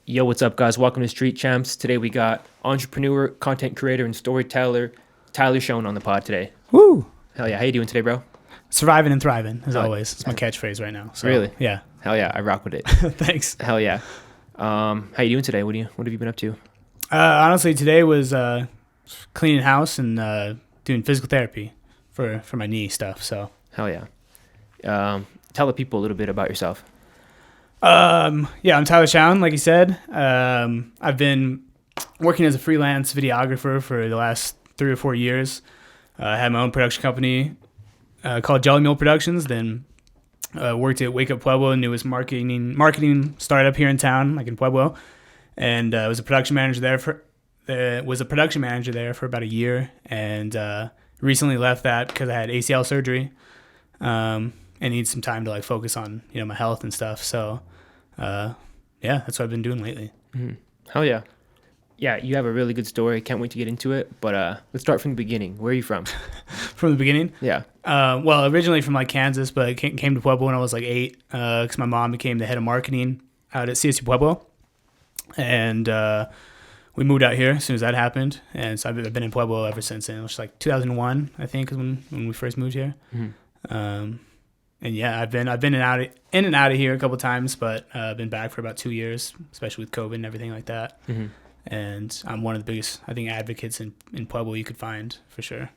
Yo, what's up, guys? Welcome to Street Champs. Today we got entrepreneur, content creator, and storyteller Tyler Schoen on the pod today. Woo! Hell yeah. How you doing today, bro? Surviving and thriving, as Oh, always. It's my catchprise right now. So, Really? Yeah. Hell yeah. I rock with it. Thanks. Hell yeah. How you doing today? What have you been up to? Honestly, today was cleaning house and doing physical therapy for my knee stuff. So, Hell yeah. Tell the people a little bit about yourself. yeah, I'm Tyler Schoen, like you said. I've been working as a freelance videographer for the last 3 or 4 years. I had my own production company called Jelly Mill Productions. Then worked at Wake Up Pueblo, newest marketing startup here in town, like in Pueblo, and was a production manager there for about a year, and recently left that because I had ACL surgery, and need some time to like focus on my health and stuff. So, yeah, that's what I've been doing lately. Mm-hmm. Hell yeah. Yeah, you have a really good story. Can't wait to get into it. But let's start from the beginning. Where are you from? From the beginning? Yeah. Well, originally from like Kansas, but came to Pueblo when I was like 8 because my mom became the head of marketing out at CSU Pueblo. And we moved out here as soon as that happened. And so I've been in Pueblo ever since then. It was like 2001, I think, is when we first moved here. Mm-hmm. And yeah, I've been in and out of here a couple times, but I've been back for about 2 years, especially with COVID and everything like that. Mm-hmm. And I'm one of the biggest, I think, advocates in Pueblo you could find, for sure.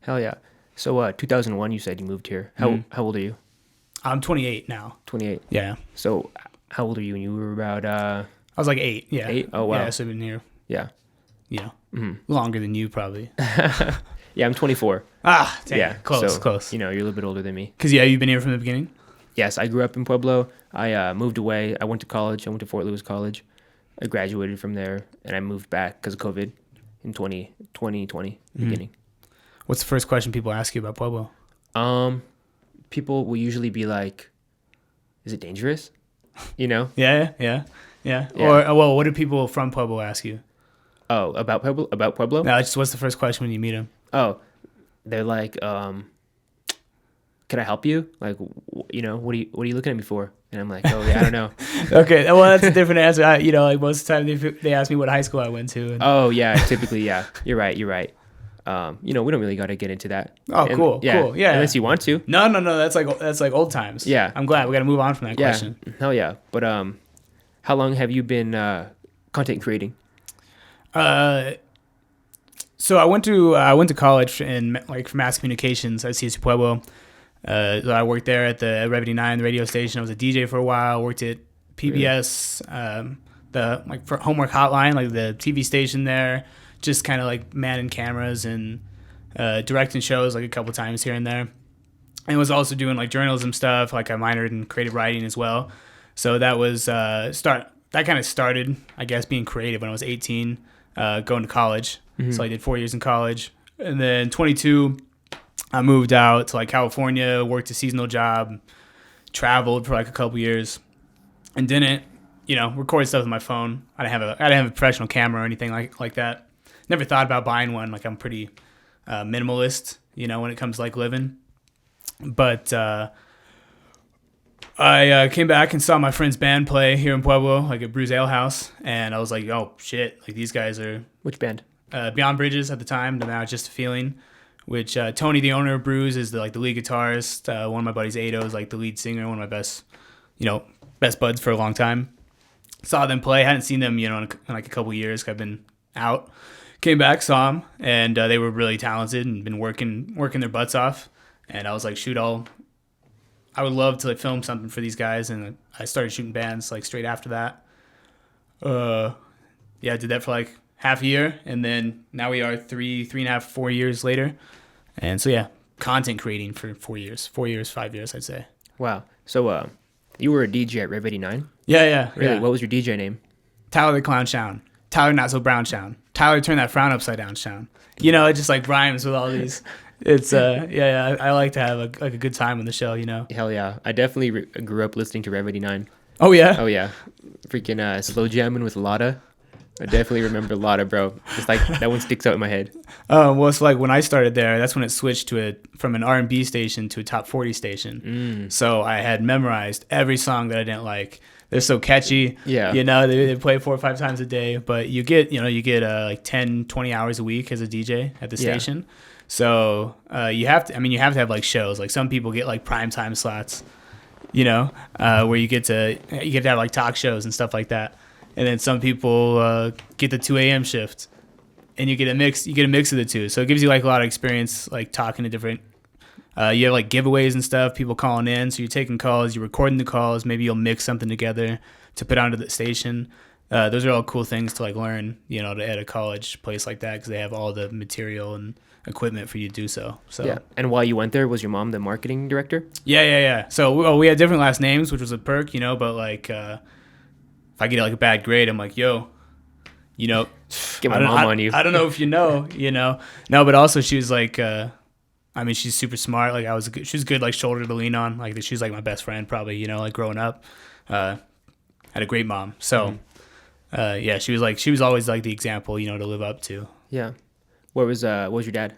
Hell yeah. So 2001, you said you moved here. How old are you? I'm 28 now. 28. Yeah. So how old are you when you were about... I was like 8, yeah. 8? Oh, wow. Yeah, so I've been here, Yeah. longer than you probably. Yeah, I'm 24. Ah, dang. Yeah. Close, so, close. You're a little bit older than me. Because, yeah, you've been here from the beginning? Yes, I grew up in Pueblo. I moved away. I went to college. I went to Fort Lewis College. I graduated from there, and I moved back because of COVID in 2020 beginning. What's the first question people ask you about Pueblo? People will usually be like, is it dangerous? Yeah. Or, well, what do people from Pueblo ask you? Oh, about Pueblo? About Pueblo? No, just what's the first question when you meet them? Oh, they're like, can I help you? Like, what are you looking at me for? And I'm like, oh yeah, I don't know. Okay, well that's a different answer. Like most of the time they ask me what high school I went to. Oh yeah, typically yeah. You're right. We don't really got to get into that. Oh, cool. Yeah. Unless you want to. No. That's like old times. Yeah. I'm glad we got to move on from that question. Hell yeah. But how long have you been content creating? So I went to college for mass communications at CSU Pueblo. I worked there at the Remedy 9, the radio station. I was a DJ for a while. Worked at PBS, for Homework Hotline, like the TV station there. Just kind of like manning cameras and directing shows like a couple times here and there. And was also doing like journalism stuff. Like I minored in creative writing as well. So that was that kind of started, I guess, being creative when I was 18, going to college. Mm-hmm. So I did 4 years in college, and then 22. I moved out to like California, worked a seasonal job, traveled for like a couple years, and didn't, record stuff with my phone. I didn't have a professional camera or anything like that. Never thought about buying one. Like I'm pretty minimalist, when it comes to like living. But I came back and saw my friend's band play here in Pueblo, like at Brews Ale House, and I was like, oh shit, like these guys are... Which band? Beyond Bridges at the time, but now it's Just a Feeling. Which Tony, the owner of Brews, is the lead guitarist. One of my buddies, Ado, is like the lead singer. One of my best buds for a long time. Saw them play. Hadn't seen them, in like a couple years. I've been out. Came back, saw them, and they were really talented and been working their butts off. And I was like, shoot, I would love to like film something for these guys. And I started shooting bands like straight after that. I did that for like half a year, and then now we are 3.5, 4 years later. And so, yeah, content creating for 4 years, 5 years, I'd say. Wow. So, you were a DJ at Rev 89? Yeah. Really? Yeah. What was your DJ name? Tyler the Clown Schoen. Tyler Not So Brown Schoen. Tyler Turn That Frown Upside Down Schoen. It just like rhymes with all these. It's, I like to have a good time on the show, Hell yeah. I definitely grew up listening to Rev 89. Oh, yeah? Oh, yeah. Freaking slow jamming with Lotta. I definitely remember Lotta, bro. It's like that one sticks out in my head. Well, it's like when I started there, that's when it switched from an R&B station to a top 40 station. So I had memorized every song that I didn't like. they're so catchy. Yeah. You know, they play 4 or 5 times a day, but you get like 10, 20 hours a week as a DJ at the station. So you have to have like shows. Like some people get like primetime slots, where you get to have like talk shows and stuff like that. And then some people get the 2 a.m. shift, and you get a mix of the two. So it gives you like a lot of experience, like talking to different. You have like giveaways and stuff, people calling in. So you're taking calls, you're recording the calls. Maybe you'll mix something together to put onto the station. Those are all cool things to like learn, at a college place like that, because they have all the material and equipment for you to do so. So yeah. And while you went there, was your mom the marketing director? Yeah. So we had different last names, which was a perk, but like if I get like a bad grade, I'm like, yo, Get my mom on you. I don't know if No, but also she was like, she's super smart. Like she was good, like shoulder to lean on. Like she was like my best friend, probably. Like growing up, had a great mom. So, she was always like the example, to live up to. Yeah. What was your dad?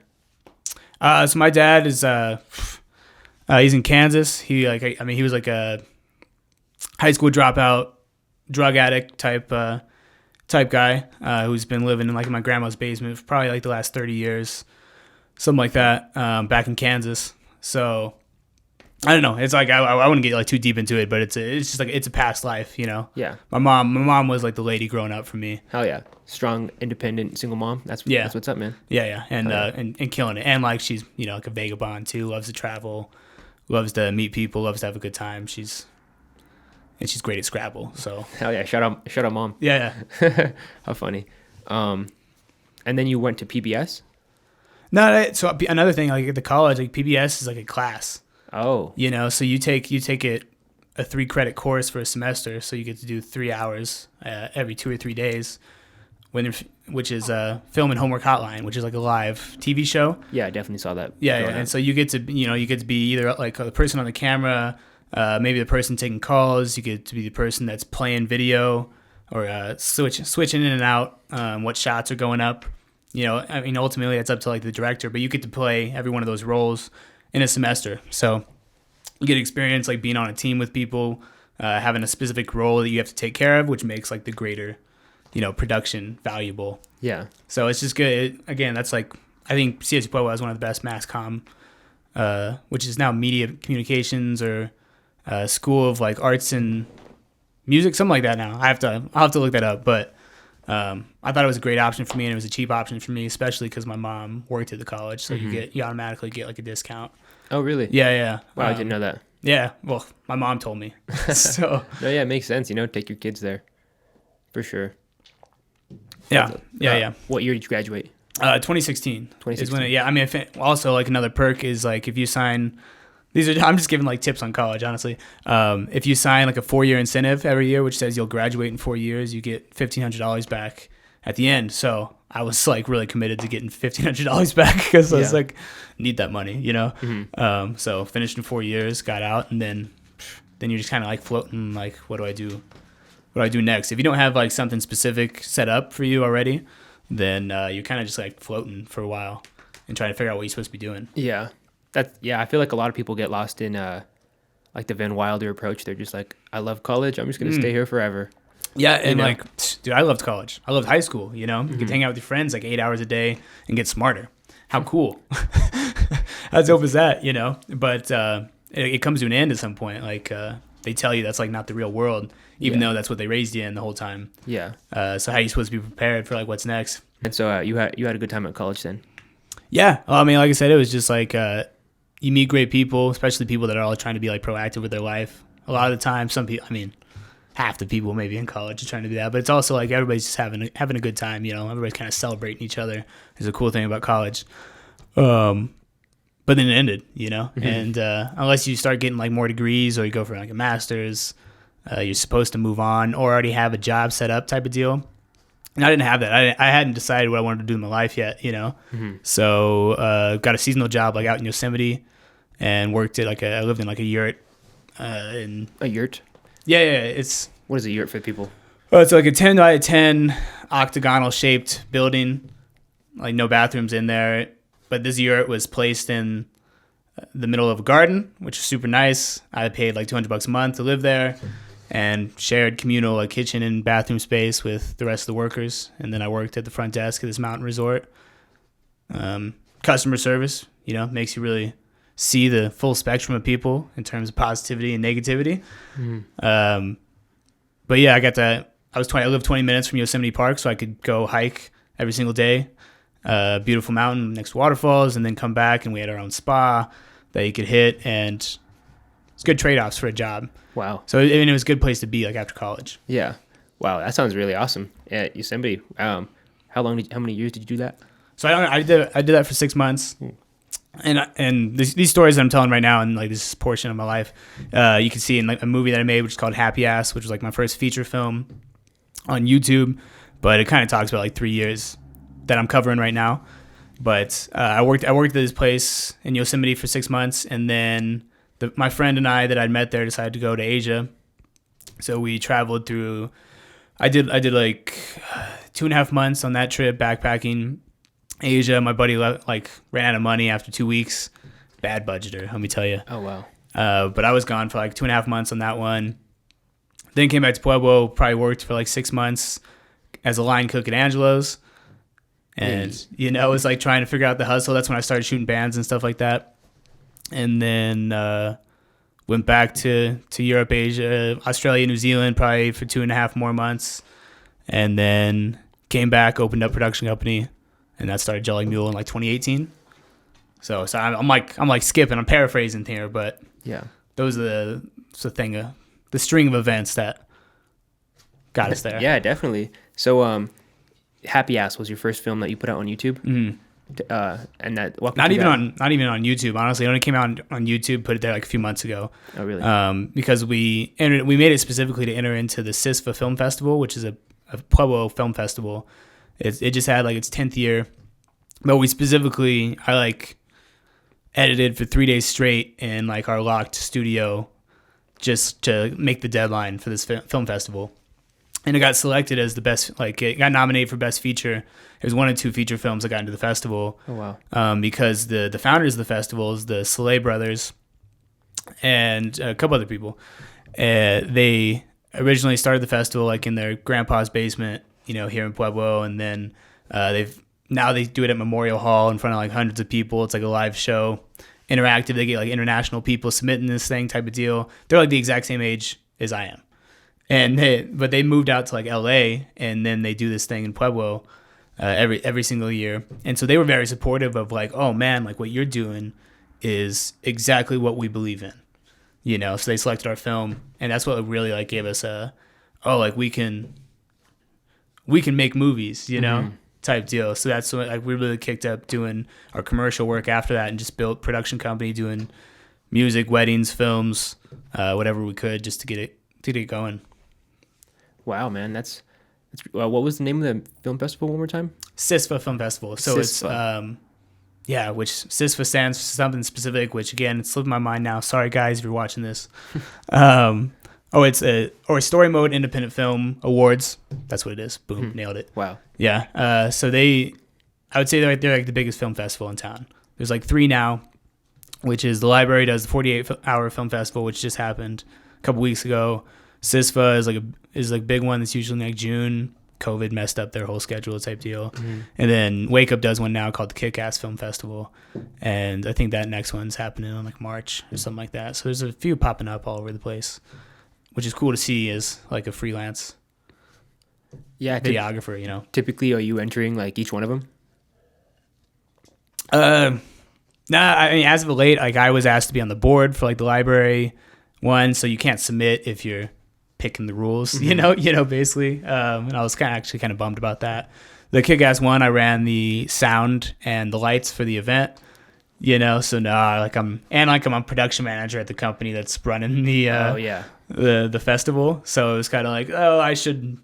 So my dad is he's in Kansas. He he was like a high school dropout, drug addict type guy who's been living in like my grandma's basement for probably like the last 30 years. Something like that, back in Kansas. So I don't know. It's like I wouldn't get like too deep into it, but it's just like it's a past life, Yeah. My mom was like the lady growing up for me. Hell yeah, strong, independent, single mom. That's what's up, man. Yeah, and killing it. And like she's like a vagabond too. Loves to travel, loves to meet people, loves to have a good time. She's great at Scrabble. So hell yeah, shout out, mom. Yeah. How funny. And then you went to PBS. No, so another thing, like at the college, like PBS is like a class. Oh. So you take it a 3-credit course for a semester, so you get to do 3 hours every 2 or 3 days, which is Film and Homework Hotline, which is like a live TV show. Yeah, I definitely saw that. Yeah, and so you get to be either like the person on the camera, maybe the person taking calls. You get to be the person that's playing video or switching in and out, what shots are going up. Ultimately it's up to like the director, but you get to play every one of those roles in a semester. So you get experience like being on a team with people, having a specific role that you have to take care of, which makes like the greater, production valuable. Yeah. So it's just good. Again, that's like, I think CSU Pueblo is one of the best mass comm, which is now media communications or School of like Arts and Music, something like that now. I'll have to look that up, but I thought it was a great option for me, and it was a cheap option for me, especially because my mom worked at the college, so you automatically get like a discount. Oh, really? Yeah. Wow, I didn't know that. Yeah, well, my mom told me. So. No, yeah, it makes sense. Take your kids there, for sure. Yeah. What year did you graduate? 2016. 2016. Is when also like another perk is like if you sign. I'm just giving like tips on college, honestly. If you sign like a 4-year incentive every year, which says you'll graduate in 4 years, you get $1,500 back at the end. So I was like really committed to getting $1,500 back because I was like, need that money, Mm-hmm. So finished in 4 years, got out, and then you're just kind of like floating, like, what do I do? What do I do next? If you don't have like something specific set up for you already, then you're kind of just like floating for a while and trying to figure out what you're supposed to be doing. Yeah. I feel like a lot of people get lost in like the Van Wilder approach. They're just like, I love college. I'm just going to stay here forever. Yeah, and like, dude, I loved college. I loved high school, You could hang out with your friends like 8 hours a day and get smarter. How cool. How dope is that, But it comes to an end at some point. Like they tell you that's like not the real world, even though that's what they raised you in the whole time. Yeah. So how are you supposed to be prepared for like what's next? And so you had a good time at college then? Yeah. Well, I mean, like I said, it was just like you meet great people, especially people that are all trying to be like proactive with their life. A lot of the time, some people, half the people maybe in college are trying to do that, but it's also like everybody's just having a good time. Everybody's kind of celebrating each other. Is a cool thing about college. But then it ended, and unless you start getting like more degrees or you go for like a master's, you're supposed to move on or already have a job set up type of deal. And I didn't have that. I hadn't decided what I wanted to do in my life yet, So got a seasonal job like out in Yosemite and worked at I lived in like a yurt. A yurt? Yeah. It's what is a yurt for people? Oh, it's like a 10 by 10 octagonal shaped building, like no bathrooms in there. But this yurt was placed in the middle of a garden, which is super nice. I paid like $200 a month to live there. and shared communal like kitchen and bathroom space with the rest of the workers. And then I worked at the front desk at this mountain resort. Customer service, makes you really see the full spectrum of people in terms of positivity and negativity. But yeah, I lived 20 minutes from Yosemite Park, so I could go hike every single day. Beautiful mountain next to waterfalls, and then come back, and we had our own spa that you could hit, and it's good trade-offs for a job. Wow. So it was a good place to be like after college. Yeah. Wow, that sounds really awesome. Yeah, Yosemite. How many years did you do that? So I did that for 6 months. And these stories that I'm telling right now, and like this portion of my life, you can see in like a movie that I made, which is called Happy Ass, which was like my first feature film on YouTube. But it kind of talks about like 3 years that I'm covering right now. But I worked at this place in Yosemite for 6 months, and then my friend and I that I'd met there decided to go to Asia. So we traveled through. I did like 2.5 months on that trip backpacking Asia. My buddy ran out of money after 2 weeks. Bad budgeter, let me tell you. Oh wow. But I was gone for like 2.5 months on that one. Then came back to Pueblo. Probably worked for like 6 months as a line cook at Angelo's, and it was like trying to figure out the hustle. That's when I started shooting bands and stuff like that. And then went back to Europe, Asia, Australia, New Zealand, probably for 2.5 more months, and then came back, opened up a production company. And that started Jelly Mule in like 2018. So I'm like skipping, I'm paraphrasing here, but yeah, those are the string of events that got us there. Yeah, definitely. So, Happy Ass was your first film that you put out on YouTube. Mm-hmm. And that not even on YouTube. Honestly, it only came out on YouTube. Put it there like a few months ago. Oh, really? Because we made it specifically to enter into the SISFA Film Festival, which is a Pueblo film festival. It just had like its 10th year, but I edited for 3 days straight in like our locked studio just to make the deadline for this film festival. And it got selected as the best, it got nominated for best feature. It was one of 2 feature films that got into the festival. Oh, wow. Because the founders of the festival is the Soleil brothers and a couple other people. They originally started the festival like in their grandpa's basement, here in Pueblo, and then they do it at Memorial Hall in front of like hundreds of people. It's like a live show, interactive. They get like international people submitting this thing type of deal. They're like the exact same age as I am, but they moved out to like LA, and then they do this thing in Pueblo every single year. And so they were very supportive of like, oh man, like what you're doing is exactly what we believe in, So they selected our film, and that's what really like gave us we can make movies, type deal. So that's when we really kicked up doing our commercial work after that, and just built production company doing music, weddings, films, whatever we could just to get it going. Wow, man, that's what was the name of the film festival one more time? SISFA Film Festival. So SISFA. It's which SISFA stands for something specific, which again, it's slipping my mind now. Sorry guys if you're watching this. It's Story Mode Independent Film Awards. That's what it is. Boom, nailed it. Wow. Yeah. I would say they're like the biggest film festival in town. There's like 3 now, which is the library does the 48-hour film festival, which just happened a couple weeks ago. SISFA is like a big one that's usually in like June. COVID messed up their whole schedule type deal. Mm-hmm. And then Wake Up does one now called the Kick-Ass Film Festival. And I think that next one's happening in like March or something like that. So there's a few popping up all over the place, which is cool to see as like a freelance videographer, Typically, are you entering like each one of them? I mean, as of late, like I was asked to be on the board for like the library one, so you can't submit if you're picking the rules, basically. And I was kind of bummed about that. The Kick-Ass one, I ran the sound and the lights for the event. So now I'm a production manager at the company that's running the festival. So it was kind of like, I should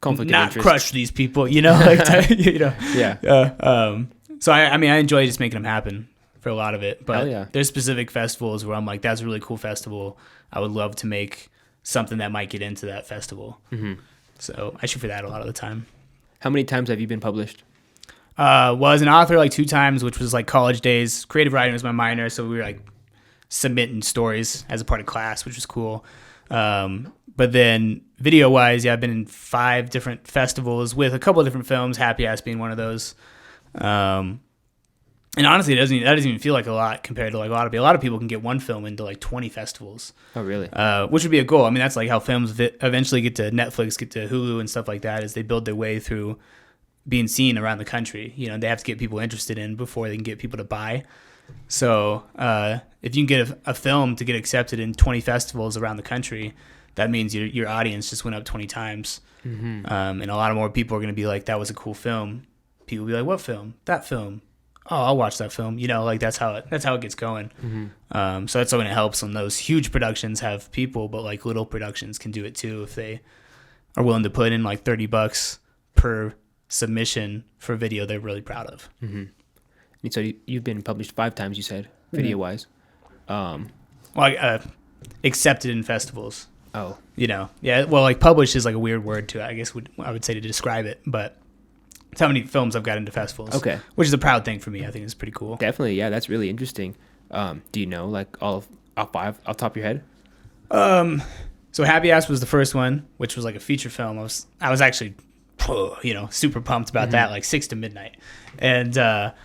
not crush these people, Yeah. So I enjoy just making them happen for a lot of it. But there's specific festivals where I'm like, that's a really cool festival. I would love to make something that might get into that festival. Mm-hmm. So I shoot for that a lot of the time. How many times have you been published? Was an author like 2 times, which was like college days. Creative writing was my minor, so we were like submitting stories as a part of class, which was cool. But then video wise, yeah, I've been in 5 different festivals with a couple of different films, Happy Ass being one of those. And honestly, that doesn't even feel like a lot compared to like a lot of people can get one film into like 20 festivals. Oh, really? Which would be a goal. I mean, that's like how films eventually get to Netflix, get to Hulu and stuff like that, as they build their way through being seen around the country. You know, they have to get people interested in before they can get people to buy. So if you can get a film to get accepted in 20 festivals around the country, that means your audience just went up 20 times. Mm-hmm. And a lot of more people are going to be like, that was a cool film. People will be like, what film? That film. Oh, I'll watch that film. You know, like that's how it gets going. Mm-hmm. So that's when it helps when those huge productions have people, but like little productions can do it too if they are willing to put in like $30 per submission for a video they're really proud of. Mm-hmm. And so you've been published 5 times, you said, video wise. Accepted in festivals. Oh, you know, yeah. Well, like published is like a weird word to, I guess, I would say to describe it, but it's how many films I've got into festivals. Okay. Which is a proud thing for me. I think it's pretty cool. Definitely. Yeah, that's really interesting. Do you know like all 5 off the top of your head? So Happy Ass was the first one, which was like a feature film. I was actually, super pumped about that, like 6 to midnight. And what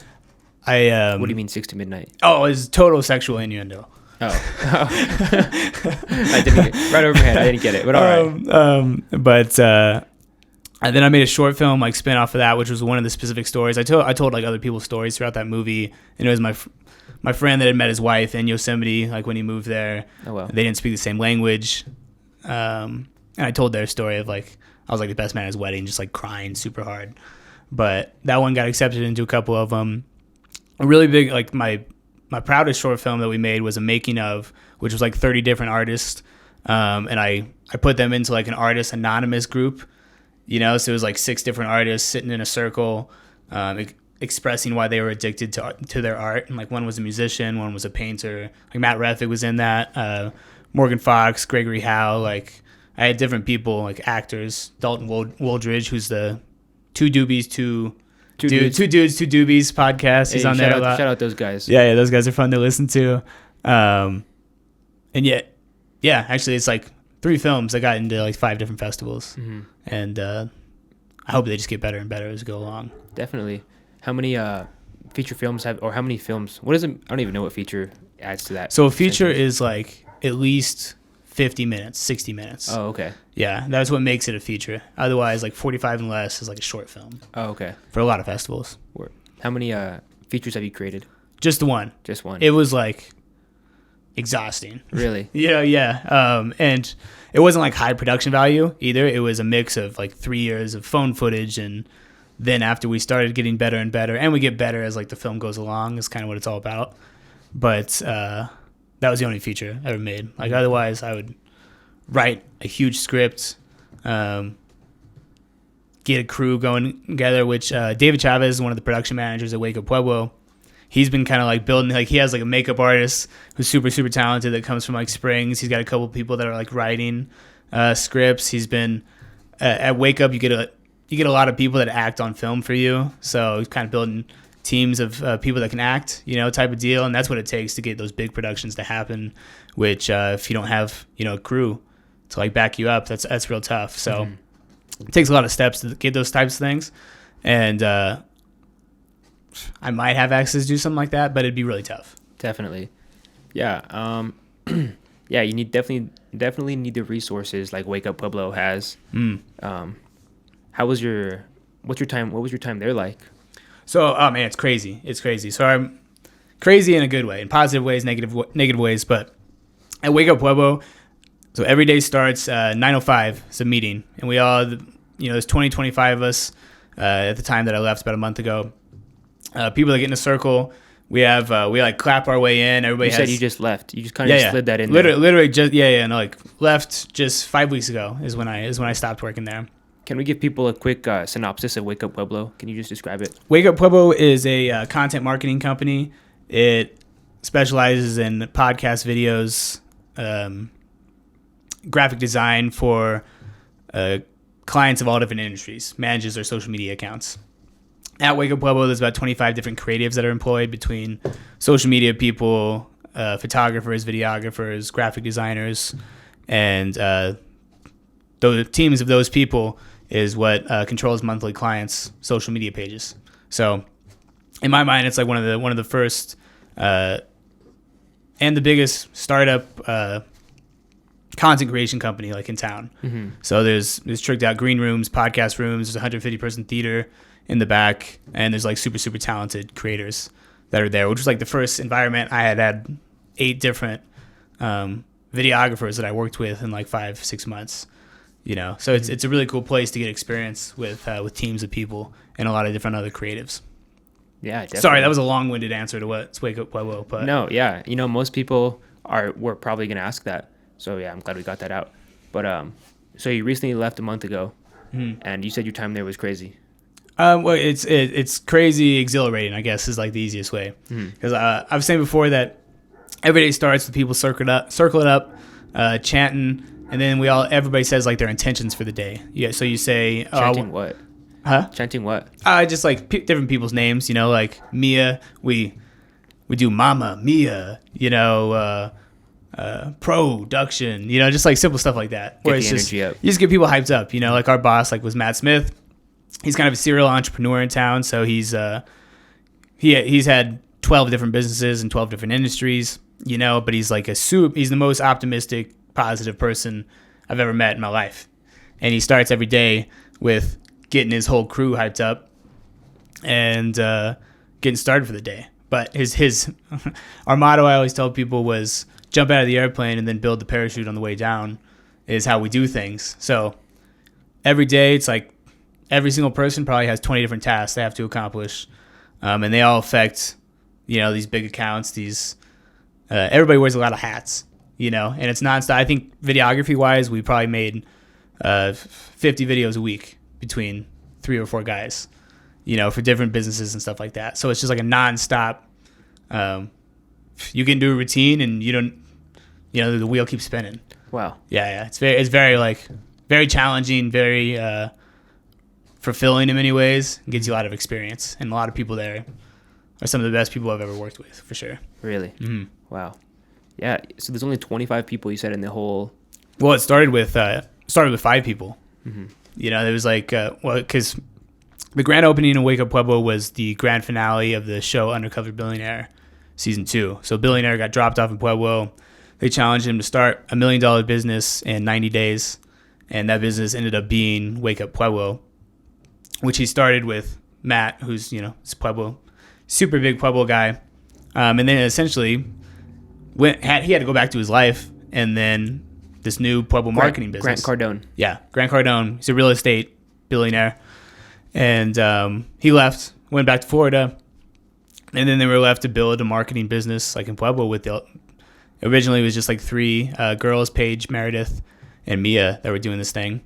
do you mean 6 to midnight? Oh, it was total sexual innuendo. Oh. I didn't get right over my head. I didn't get it, but all right. And then I made a short film, like spin off of that, which was one of the specific stories. I told like other people's stories throughout that movie, and it was my friend that had met his wife in Yosemite, like when he moved there. Oh wow. They didn't speak the same language, and I told their story of like I was like the best man at his wedding, just like crying super hard. But that one got accepted into a couple of them. A really big, like my proudest short film that we made was a making of, which was like 30 different artists, and I put them into like an artist anonymous group. You know, so it was like 6 different artists sitting in a circle, expressing why they were addicted to their art. And like one was a musician, one was a painter. Like Matt Reffick was in that. Morgan Fox, Gregory Howe. Like I had different people, like actors. Dalton Woldridge, who's the Two Doobies podcast. He's on there a lot. Shout out those guys. Yeah, those guys are fun to listen to. And yet, yeah, actually, it's like 3 films that got into like 5 different festivals. Mm-hmm. And I hope they just get better and better as we go along. Definitely. How many feature films or how many films? What is it? I don't even know what feature adds to that. So a feature is like at least 50 minutes, 60 minutes. Oh, okay. Yeah, that's what makes it a feature. Otherwise, like 45 and less is like a short film. Oh, okay. For a lot of festivals. How many features have you created? Just the one. Just one. It was like exhausting. Really? Yeah. And it wasn't like high production value either. It was a mix of like 3 years of phone footage, and then after we started getting better and better, and we get better as like the film goes along, is kind of what it's all about. But that was the only feature I ever made. Like otherwise, I would write a huge script, get a crew going together. Which David Chavez is one of the production managers at Wake Up Pueblo. He's been kind of like building, like he has like a makeup artist who's super, super talented that comes from like Springs. He's got a couple people that are like writing scripts. He's been at Wake Up. You get a lot of people that act on film for you. So he's kind of building teams of people that can act, type of deal. And that's what it takes to get those big productions to happen, which if you don't have, a crew to like back you up, that's real tough. So it takes a lot of steps to get those types of things. And I might have access to do something like that, but it'd be really tough. Definitely. Yeah. Yeah, you definitely need the resources like Wake Up Pueblo has. What was your time there like? So, oh man, it's crazy. So I'm crazy in a good way, in positive ways, negative ways. But at Wake Up Pueblo, so every day starts 9:05. It's a meeting, and we all, there's 25 of us at the time that I left about a month ago. People that get in a circle. We like clap our way in. Everybody said you just left. You just kind of slid that in. Literally just like left just 5 weeks ago is when I stopped working there. Can we give people a quick synopsis of Wake Up Pueblo? Can you just describe it? Wake Up Pueblo is a content marketing company. It specializes in podcast videos, graphic design for clients of all different industries. Manages their social media accounts. At Wake Up Pueblo, there's about 25 different creatives that are employed between social media people, photographers, videographers, graphic designers, and the teams of those people is what controls monthly clients' social media pages. So in my mind, it's like one of the first and the biggest startup content creation company like in town. Mm-hmm. So there's tricked out green rooms, podcast rooms. There's a 150 person theater in the back, and there's like super talented creators that are there, which was like the first environment. I had 8 different videographers that I worked with in like 5-6 months. You know, so it's a really cool place to get experience with teams of people and a lot of different other creatives. Yeah, definitely. Sorry, that was a long-winded answer to what's Wake Up Pueblo. But no, yeah, you know, most people were probably gonna ask that. So yeah, I'm glad we got that out. But so you recently left a month ago, and you said your time there was crazy. Well, it's crazy exhilarating, I guess, is like the easiest way. Because I was saying before that every day starts with people circling up, chanting. And then everybody says like their intentions for the day. Yeah. So you say chanting what? Huh? Chanting what? Just like different people's names. You know, like Mia. We do Mama Mia. You know, production. You know, just like simple stuff like that. Where get the energy up. You just get people hyped up. You know, like our boss was Matt Smith. He's kind of a serial entrepreneur in town. So he's had 12 different businesses in 12 different industries. You know, but he's like he's the most optimistic, positive person I've ever met in my life. And he starts every day with getting his whole crew hyped up and getting started for the day. But his our motto I always tell people was jump out of the airplane and then build the parachute on the way down is how we do things. So every day it's like every single person probably has 20 different tasks they have to accomplish. And they all affect, you know, these big accounts, everybody wears a lot of hats. You know, and it's nonstop. I think videography wise, we probably made 50 videos a week between 3 or 4 guys, you know, for different businesses and stuff like that. So it's just like a nonstop. You can do a routine and you don't, you know, the wheel keeps spinning. Wow. Yeah. It's very challenging, very fulfilling in many ways. It gives you a lot of experience, and a lot of people there are some of the best people I've ever worked with, for sure. Really? Mm-hmm. Wow. Yeah, so there's only 25 people you said in the whole. Well, it started with 5 people. Mm-hmm. You know, there was like because the grand opening of Wake Up Pueblo was the grand finale of the show Undercover Billionaire season 2. So Billionaire got dropped off in Pueblo. They challenged him to start $1 million business in 90 days, and that business ended up being Wake Up Pueblo, which he started with Matt, who's this Pueblo, super big Pueblo guy, and then essentially. He had to go back to his life, and then this new Pueblo marketing business. Grant Cardone. Yeah, Grant Cardone. He's a real estate billionaire. And he left, went back to Florida, and then they were left to build a marketing business like in Pueblo originally it was just like 3 girls, Paige, Meredith, and Mia, that were doing this thing.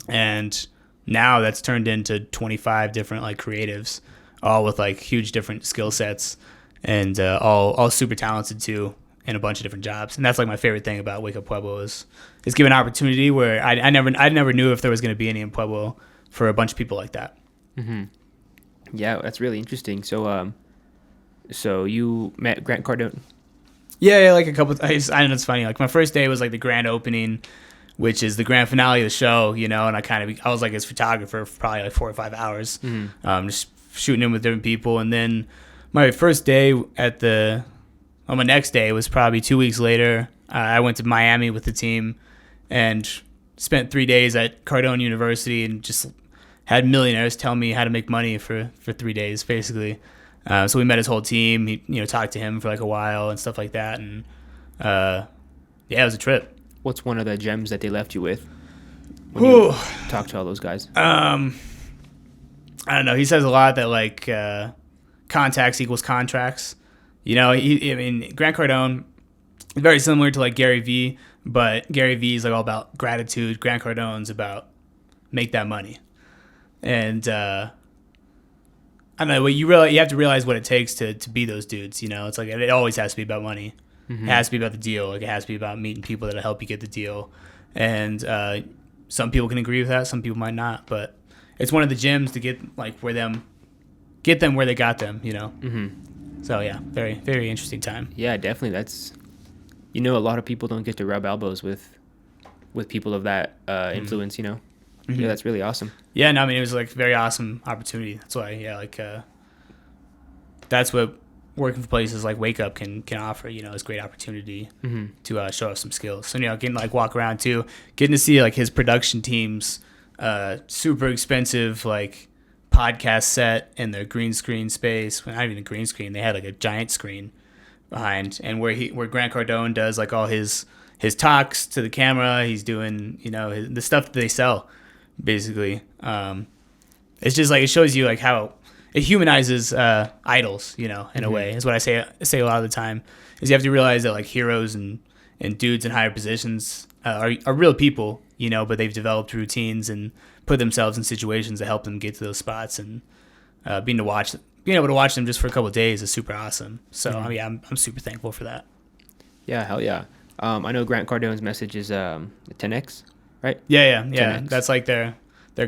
And now that's turned into 25 different like creatives, all with like huge different skill sets. And all super talented too, in a bunch of different jobs. And that's like my favorite thing about Wake Up Pueblo is give an opportunity where I never knew if there was going to be any in Pueblo for a bunch of people like that. Mm-hmm. Yeah, that's really interesting. So so you met Grant Cardone? Yeah, like a couple. I know it's funny. Like my first day was like the grand opening, which is the grand finale of the show. You know, and I was like his photographer for probably like 4 or 5 hours, just shooting in with different people, and then. My first day my next day was probably 2 weeks later. I went to Miami with the team and spent 3 days at Cardone University and just had millionaires tell me how to make money for 3 days, basically. So we met his whole team. He, talked to him for like a while and stuff like that. And it was a trip. What's one of the gems that they left you with when you talk to all those guys? I don't know. He says a lot that like contacts equals contracts. Grant Cardone is very similar to like Gary Vee, but Gary Vee is like all about gratitude. Grant Cardone's about make that money. And I don't know. You have to realize what it takes to be those dudes. It's like it always has to be about money. Mm-hmm. It has to be about the deal. Like it has to be about meeting people that'll help you get the deal. And some people can agree with that. Some people might not. But it's one of the gems to get them where they got them, Mm-hmm. So yeah, very, very interesting time. Yeah, definitely. That's, a lot of people don't get to rub elbows with with people of that influence, you know. Yeah, that's really awesome. Yeah, no, I mean, it was like a very awesome opportunity. That's why, yeah, like that's what working for places like Wake Up can offer, you know, is great opportunity to show us some skills. So, you know, getting like walk around too, getting to see like his production team's super expensive like podcast set and their green screen space. Well, not even a green screen, they had like a giant screen behind, and where Grant Cardone does like all his talks to the camera. He's doing, you know, the stuff that they sell, basically. It's just like, it shows you like how it humanizes idols, you know, in a way. Is what I say a lot of the time. Is you have to realize that like heroes and dudes in higher positions are real people, you know, but they've developed routines and put themselves in situations that help them get to those spots. And being able to watch them just for a couple of days is super awesome. So I mean, I'm super thankful for that. Yeah, hell yeah. I know Grant Cardone's message is 10X, right? Yeah. 10X. That's like their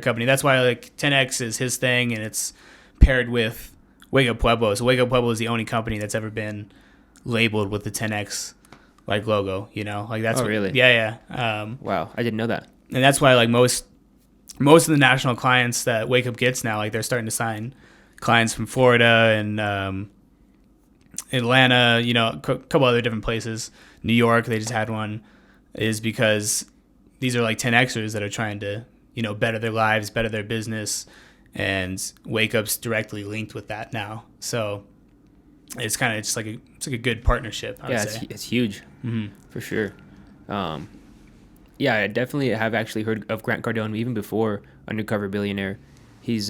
company. That's why like 10X is his thing, and it's paired with Wake Up Pueblo. So Wake Up Pueblo is the only company that's ever been labeled with the 10X like logo. You know, like that's really? Yeah. Wow, I didn't know that. And that's why like most of the national clients that Wake Up gets now, like they're starting to sign clients from Florida and Atlanta, you know, a couple other different places. New York, they just had one, is because these are like 10Xers that are trying to, you know, better their lives, better their business, and Wake Up's directly linked with that now. So it's kind of just like it's like a good partnership, I would say. It's huge, for sure. Yeah, I definitely have actually heard of Grant Cardone even before Undercover Billionaire. He's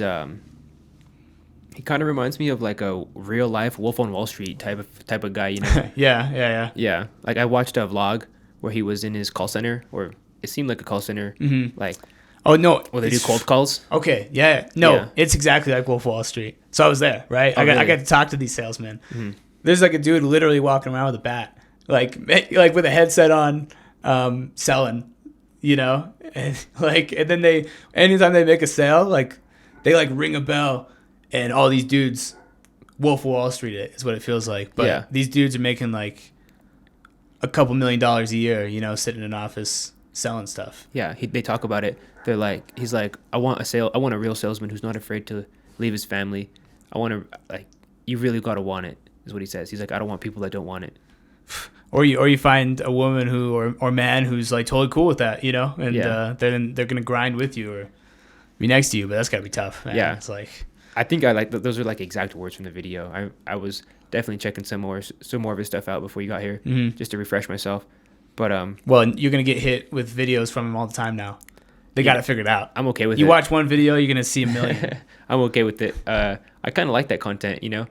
he kind of reminds me of like a real life Wolf on Wall Street type of guy, you know? Yeah. Yeah, like I watched a vlog where he was in his call center, or it seemed like a call center, like. Oh no! Well, they do cold calls. Okay, yeah, no, it's exactly like Wolf of Wall Street. So I was there, right? I got to talk to these salesmen. There's like a dude literally walking around with a bat, like with a headset on, selling, you know, and then anytime they make a sale, like they like ring a bell, and all these dudes, Wolf of Wall Street is what it feels like. But these dudes are making like a couple $1 million a year, you know, sitting in an office selling stuff. Yeah, they talk about it. They're like, he's like, I want a real salesman who's not afraid to leave his family. I want to, like, you really got to want it, is what he says. He's like, I don't want people that don't want it. Or you find a woman or man who's like totally cool with that, you know, and they're gonna grind with you or be next to you, but that's gotta be tough, man. Yeah, it's like, I think I like those are like exact words from the video. I was definitely checking some more of his stuff out before you got here, just to refresh myself. But well, you're gonna get hit with videos from him all the time now. They got it figured out. I'm okay with it. You watch one video, you're gonna see a million. I'm okay with it. I kind of like that content, you know.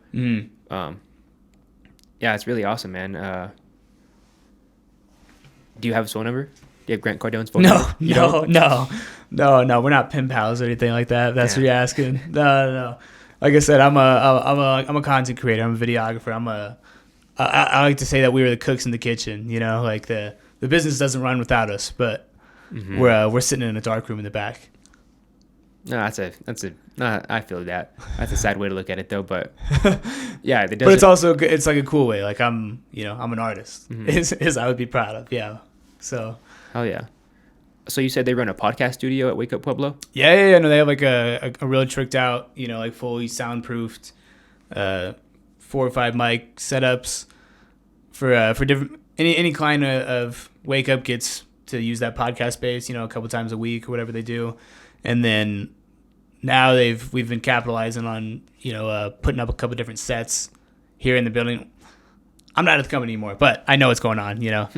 Yeah, it's really awesome, man. Do you have his phone number? Do you have Grant Cardone's phone number? No. We're not pen pals or anything like that. That's what you're asking. No. Like I said, I'm a content creator. I'm a videographer. I like to say that we were the cooks in the kitchen. You know, like the business doesn't run without us, but we're sitting in a dark room in the back. No, I feel that. That's a sad way to look at it, though. But yeah, but it's also it's like a cool way. Like I'm an artist. Is I would be proud of. Yeah. So. Oh yeah. So you said they run a podcast studio at Wake Up Pueblo? Yeah. No, they have like a real tricked out, you know, like fully soundproofed, 4 or 5 mic setups for different any client of Wake Up gets to use that podcast space, you know, a couple times a week or whatever they do. And then now we've been capitalizing on, you know, putting up a couple different sets here in the building. I'm not at the company anymore, but I know what's going on, you know.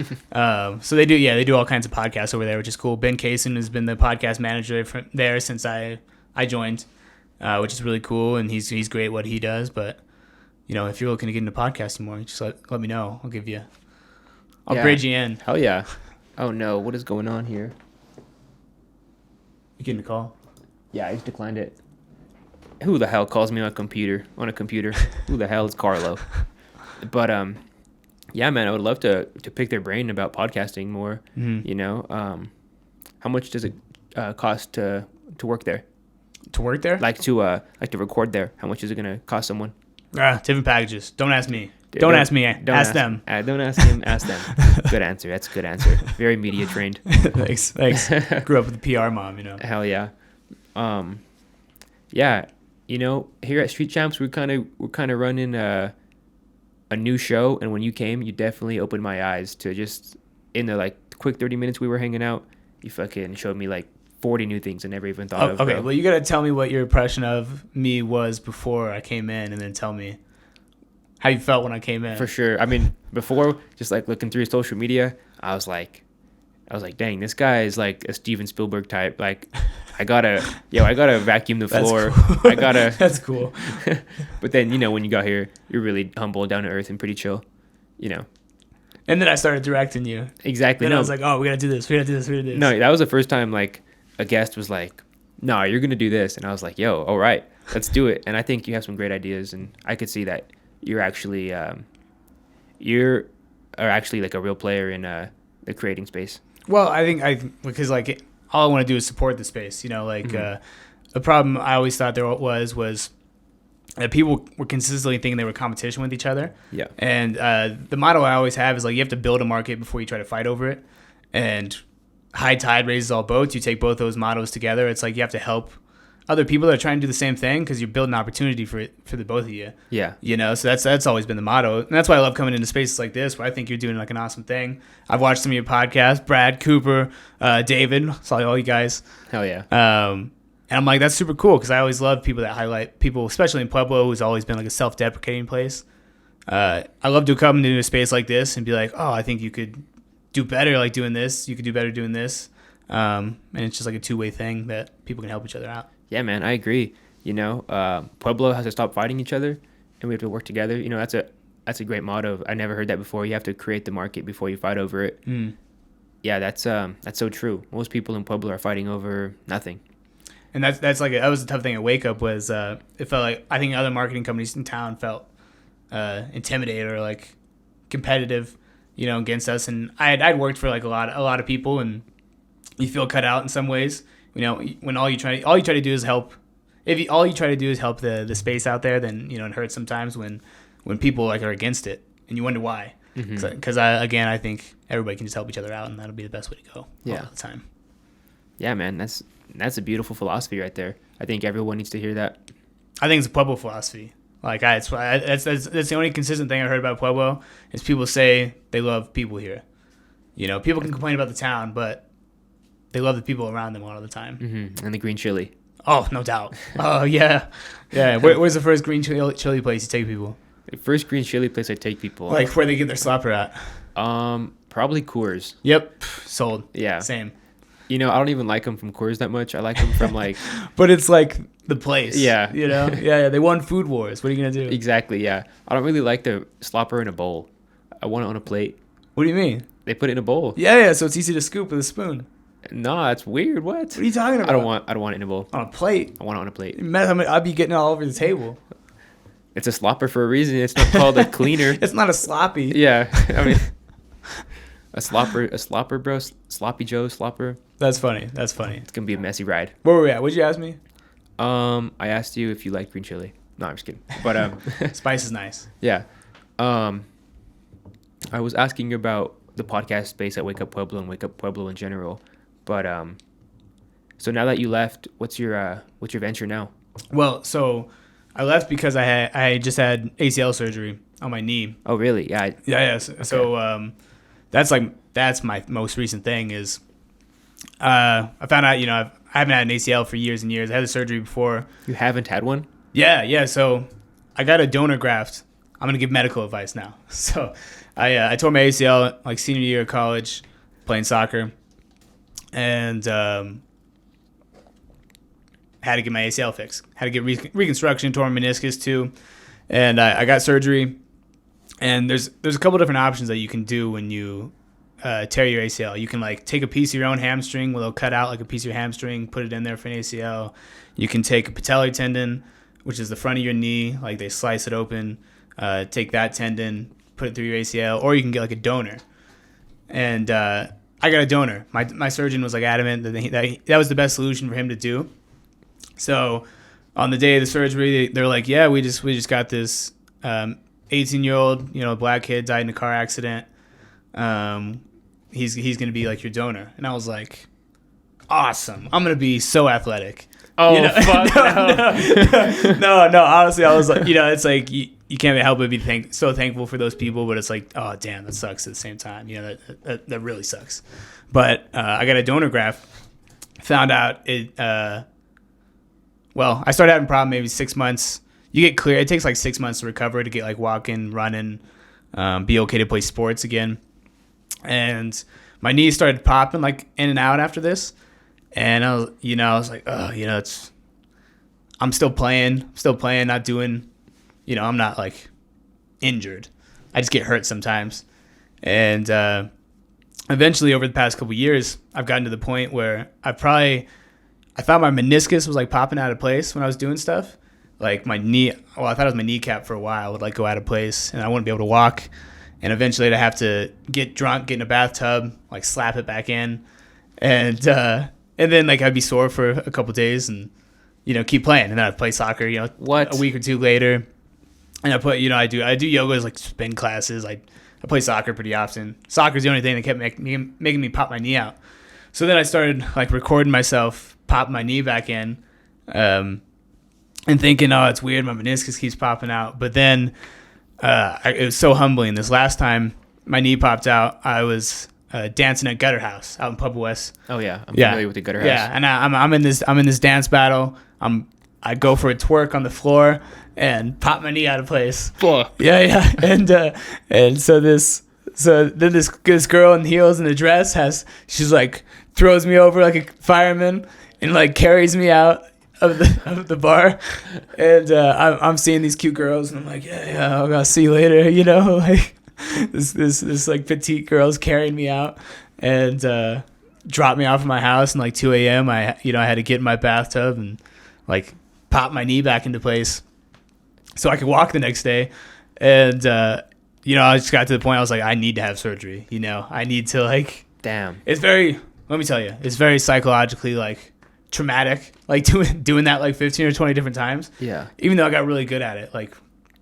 So they do all kinds of podcasts over there, which is cool. Ben Kaysen has been the podcast manager there since I joined, which is really cool, and he's great at what he does. But you know, if you're looking to get into podcasting more, just let me know. I'll bridge you in. Hell yeah. Oh no, what is going on here? You getting a call? Yeah, I just declined it. Who the hell calls me on a computer? Who the hell is Carlo? But yeah, man, I would love to pick their brain about podcasting more. You know, how much does it cost to work there? To work there? Like to record there. How much is it gonna cost someone? Different packages. Don't ask me. Don't ask me. Ask them. Don't ask him. Ask them. Good answer. That's a good answer. Very media trained. Thanks. Grew up with a PR mom, you know. Hell yeah. Yeah. You know, here at Street Champs, we're kind of running a new show, and when you came, you definitely opened my eyes to just in the like quick 30 minutes we were hanging out. You fucking showed me like 40 new things I never even thought of. Okay, bro. well, you gotta tell me what your impression of me was before I came in, and then tell me how you felt when I came in. For sure. I mean, before, just like looking through social media, I was like, dang, this guy is like a Steven Spielberg type. Like, I gotta vacuum the floor. Cool. I gotta. That's cool. But then, you know, when you got here, you're really humble, down to earth, and pretty chill. You know. And then I started directing you. Exactly. Then I was like, oh, we gotta do this. We gotta do this. We gotta do this. No, that was the first time like a guest was like, no, you're gonna do this, and I was like, yo, all right, let's do it. And I think you have some great ideas, and I could see that you're actually like a real player in the creating space. Well, I think because like all I want to do is support the space. You know, like the problem I always thought there was that people were consistently thinking they were competition with each other. Yeah. And the motto I always have is like you have to build a market before you try to fight over it. And high tide raises all boats. You take both those mottos together. It's like you have to help other people that are trying to do the same thing because you're building opportunity for the both of you. Yeah. You know, so that's always been the motto. And that's why I love coming into spaces like this where I think you're doing like an awesome thing. I've watched some of your podcasts, Brad, Cooper, David, saw all you guys. Hell yeah. And I'm like, that's super cool because I always love people that highlight people, especially in Pueblo, who's always been like a self-deprecating place. I love to come into a space like this and be like, oh, I think you could do better like doing this. You could do better doing this. And it's just like a two-way thing that people can help each other out. Yeah, man, I agree. You know, Pueblo has to stop fighting each other, and we have to work together. You know, that's a great motto. I never heard that before. You have to create the market before you fight over it. Yeah, that's so true. Most people in Pueblo are fighting over nothing. And that's like that was a tough thing at Wake Up was it felt like I think other marketing companies in town felt intimidated or like competitive, you know, against us. And I'd worked for like a lot of people, and you feel cut out in some ways. You know, when all you try to do is help. All you try to do is help the space out there, then you know it hurts sometimes when people like are against it, and you wonder why. Because I think everybody can just help each other out, and that'll be the best way to go all the time. Yeah, man, that's a beautiful philosophy right there. I think everyone needs to hear that. I think it's a Pueblo philosophy. Like that's the only consistent thing I heard about Pueblo is people say they love people here. You know, people can complain about the town, but they love the people around them all the time. And the green chili. Oh, no doubt. Oh yeah. Where's the first green chili place you take people? The first green chili place I take people. Like where they get their slapper at? Probably Coors. Yep, sold. Yeah, same. You know, I don't even like them from Coors that much. I like them from like. But it's like the place. Yeah. You know. Yeah. They won Food Wars. What are you gonna do? Exactly. Yeah. I don't really like the slopper in a bowl. I want it on a plate. What do you mean? They put it in a bowl. Yeah. So it's easy to scoop with a spoon. No, that's weird. What? What are you talking about? I don't want it in a bowl. On a plate. I want it on a plate. I'd be getting it all over the table. It's a slopper for a reason. It's not called a cleaner. It's not a sloppy. Yeah, I mean, a slopper, bro. Sloppy Joe, slopper. That's funny. It's gonna be a messy ride. Where were we at? What'd you ask me? I asked you if you like green chili. No, I'm just kidding. But spice is nice. Yeah. I was asking about the podcast space at Wake Up Pueblo and Wake Up Pueblo in general. But so now that you left, what's your venture now? Well, so I left because I just had ACL surgery on my knee. Oh, really? Yeah. Yeah. So that's my most recent thing is I found out, you know, I haven't had an ACL for years and years. I had a surgery before. You haven't had one? Yeah. So I got a donor graft. I'm gonna give medical advice now. So I tore my ACL like senior year of college playing soccer. And had to get my ACL fixed. Had to get reconstruction, tore my meniscus too. And I got surgery. And there's a couple different options that you can do when you tear your ACL. You can like take a piece of your own hamstring where they'll cut out like a piece of your hamstring, put it in there for an ACL. You can take a patellar tendon, which is the front of your knee, like they slice it open, take that tendon, put it through your ACL, or you can get like a donor. And I got a donor. My surgeon was like adamant that was the best solution for him to do. So on the day of the surgery, they're like, yeah, we just got this 18-year-old, black kid died in a car accident. He's gonna be like your donor. And I was like, awesome. I'm gonna be so athletic. Oh, fuck no. Honestly, I was like, it's like you can't help but be so thankful for those people, but it's like, oh damn, that sucks at the same time. That really sucks. But I got a donor graft. Found out it. Well, I started having a problem maybe 6 months. You get clear. It takes like 6 months to recover, to get like walking, running, be okay to play sports again. And my knees started popping like in and out after this. And I was like, oh, I'm still playing, not doing, I'm not like injured. I just get hurt sometimes. And eventually over the past couple of years, I've gotten to the point where I thought my meniscus was like popping out of place when I was doing stuff. Like my knee, I thought it was my kneecap for a while, would like go out of place and I wouldn't be able to walk. And eventually I'd have to get drunk, get in a bathtub, like slap it back in. And then like I'd be sore for a couple of days and, keep playing. And then I'd play soccer, a week or two later. And I do yoga as like spin classes. I play soccer pretty often. Soccer's the only thing that kept making me pop my knee out. So then I started like recording myself pop my knee back in, and thinking, oh, it's weird. My meniscus keeps popping out. But then it was so humbling. This last time my knee popped out, I was dancing at Gutter House out in Pueblo West. Oh yeah, I'm familiar with the Gutter House. Yeah, and I'm in this dance battle. I go for a twerk on the floor and pop my knee out of place. Fuck. Yeah, and so then this girl in heels and a dress she's like throws me over like a fireman and like carries me out of the bar, and I'm seeing these cute girls and I'm like, yeah, I'll see you later, like. This like petite girl's carrying me out and dropped me off at my house, and like 2 a.m. I had to get in my bathtub and like pop my knee back into place so I could walk the next day. And I just got to the point I was like, I need to have surgery. I need to like. Damn. Let me tell you, it's very psychologically like traumatic, like doing that like 15 or 20 different times. Yeah. Even though I got really good at it, like.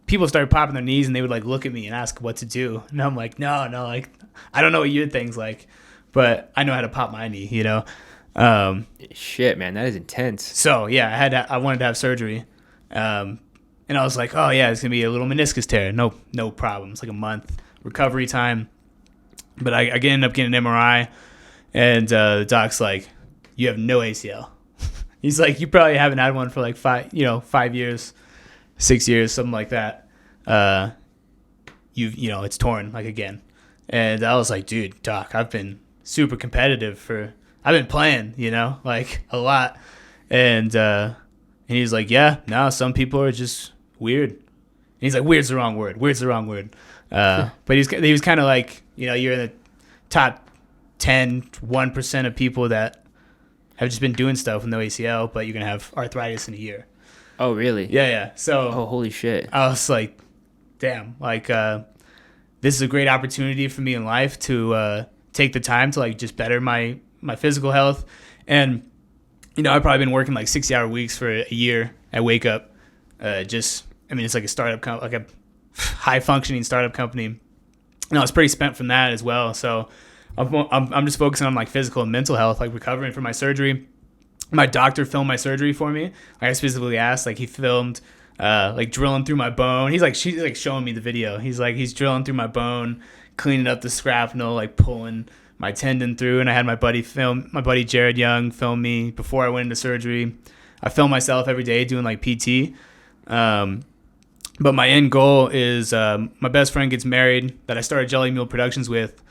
People started popping their knees and they would like look at me and ask what to do, and I'm like, no, like I don't know what your thing's like, but I know how to pop my knee, Shit, man, that is intense. So yeah, I wanted to have surgery, and I was like, oh yeah, it's gonna be a little meniscus tear, no problem. It's like a month recovery time, but I ended up getting an MRI, and the doc's like, you have no ACL. He's like, you probably haven't had one for like 5 years. 6 years, something like that. It's torn like again. And I was like, dude, doc, I've been super competitive I've been playing, like a lot. And he's like, yeah, no, some people are just weird. And he's like, weird's the wrong word. But he was kind of like, you're in the top 1% of people that have just been doing stuff with no ACL, but you're going to have arthritis in a year. Oh, really? Yeah. So, holy shit. I was like, damn, like, this is a great opportunity for me in life to take the time to like just better my physical health. And, I've probably been working like 60-hour weeks for a year at Wake Up. It's like a startup, like a high functioning startup company. And I was pretty spent from that as well. So I'm just focusing on like physical and mental health, like recovering from my surgery. My doctor filmed my surgery for me. Like I specifically asked, like he filmed, like drilling through my bone. She's like showing me the video. He's drilling through my bone, cleaning up the shrapnel, like pulling my tendon through. And I had my buddy Jared Young film me before I went into surgery. I film myself every day doing like PT. But my end goal is my best friend gets married that I started Jelly Mule Productions with.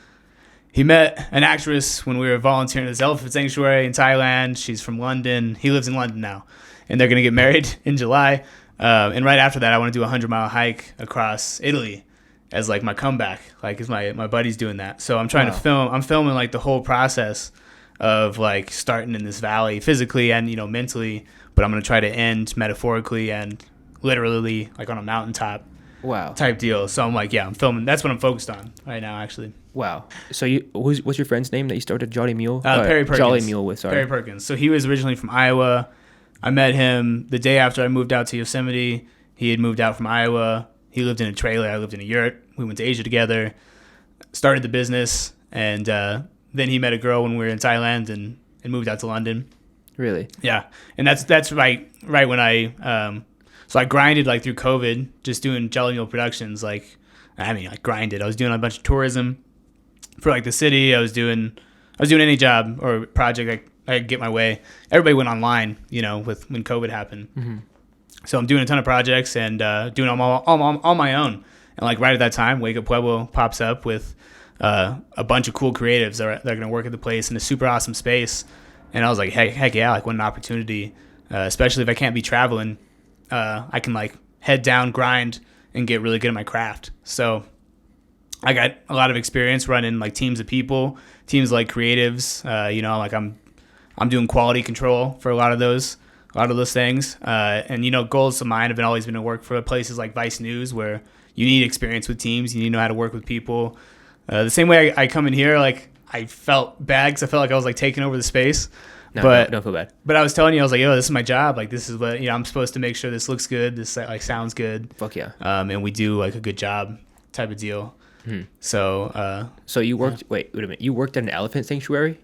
He met an actress when we were volunteering at this elephant sanctuary in Thailand. She's from London. He lives in London now. And they're going to get married in July. And right after that, I want to do a 100-mile hike across Italy as like my comeback. Like, cause my buddy's doing that. So I'm trying to film. I'm filming like the whole process of like starting in this valley physically and, mentally. But I'm going to try to end metaphorically and literally like on a mountaintop. Wow. Type deal. So I'm like, yeah, I'm filming. That's what I'm focused on right now, actually. Wow. So what's your friend's name that you started Jolly Mule? Perry Perkins. Jolly Mule with, sorry. Perry Perkins. So he was originally from Iowa. I met him the day after I moved out to Yosemite. He had moved out from Iowa, He lived in a trailer. I lived in a yurt. We went to Asia together, started the business, and then he met a girl when we were in Thailand and moved out to London. Really? Yeah, and that's right when so I grinded like through COVID, just doing Jelly Meal productions. Like, I mean, I grinded. I was doing a bunch of tourism for like the city. I was doing any job or project I could get my way. Everybody went online, you know, when COVID happened. Mm-hmm. So I'm doing a ton of projects and doing them all on my own. And like right at that time, Wake Up Pueblo pops up with a bunch of cool creatives that are going to work at the place in a super awesome space. And I was like, heck yeah, like what an opportunity, especially if I can't be traveling. I can like head down, grind, and get really good at my craft. So I got a lot of experience running like teams of people, teams like creatives. You know, like I'm doing quality control for a lot of those things. And you know, goals of mine have always been to work for places like Vice News, where you need experience with teams, you need to know how to work with people. The same way I come in here, like I felt bad because I felt like I was like taking over the space. No, but don't feel bad. But I was telling you, I was like, yo, this is my job. Like this is what, you know, I'm supposed to make sure this looks good. This like sounds good. Fuck yeah. And we do like a good job type of deal. So you worked. Wait a minute. You worked at an elephant sanctuary?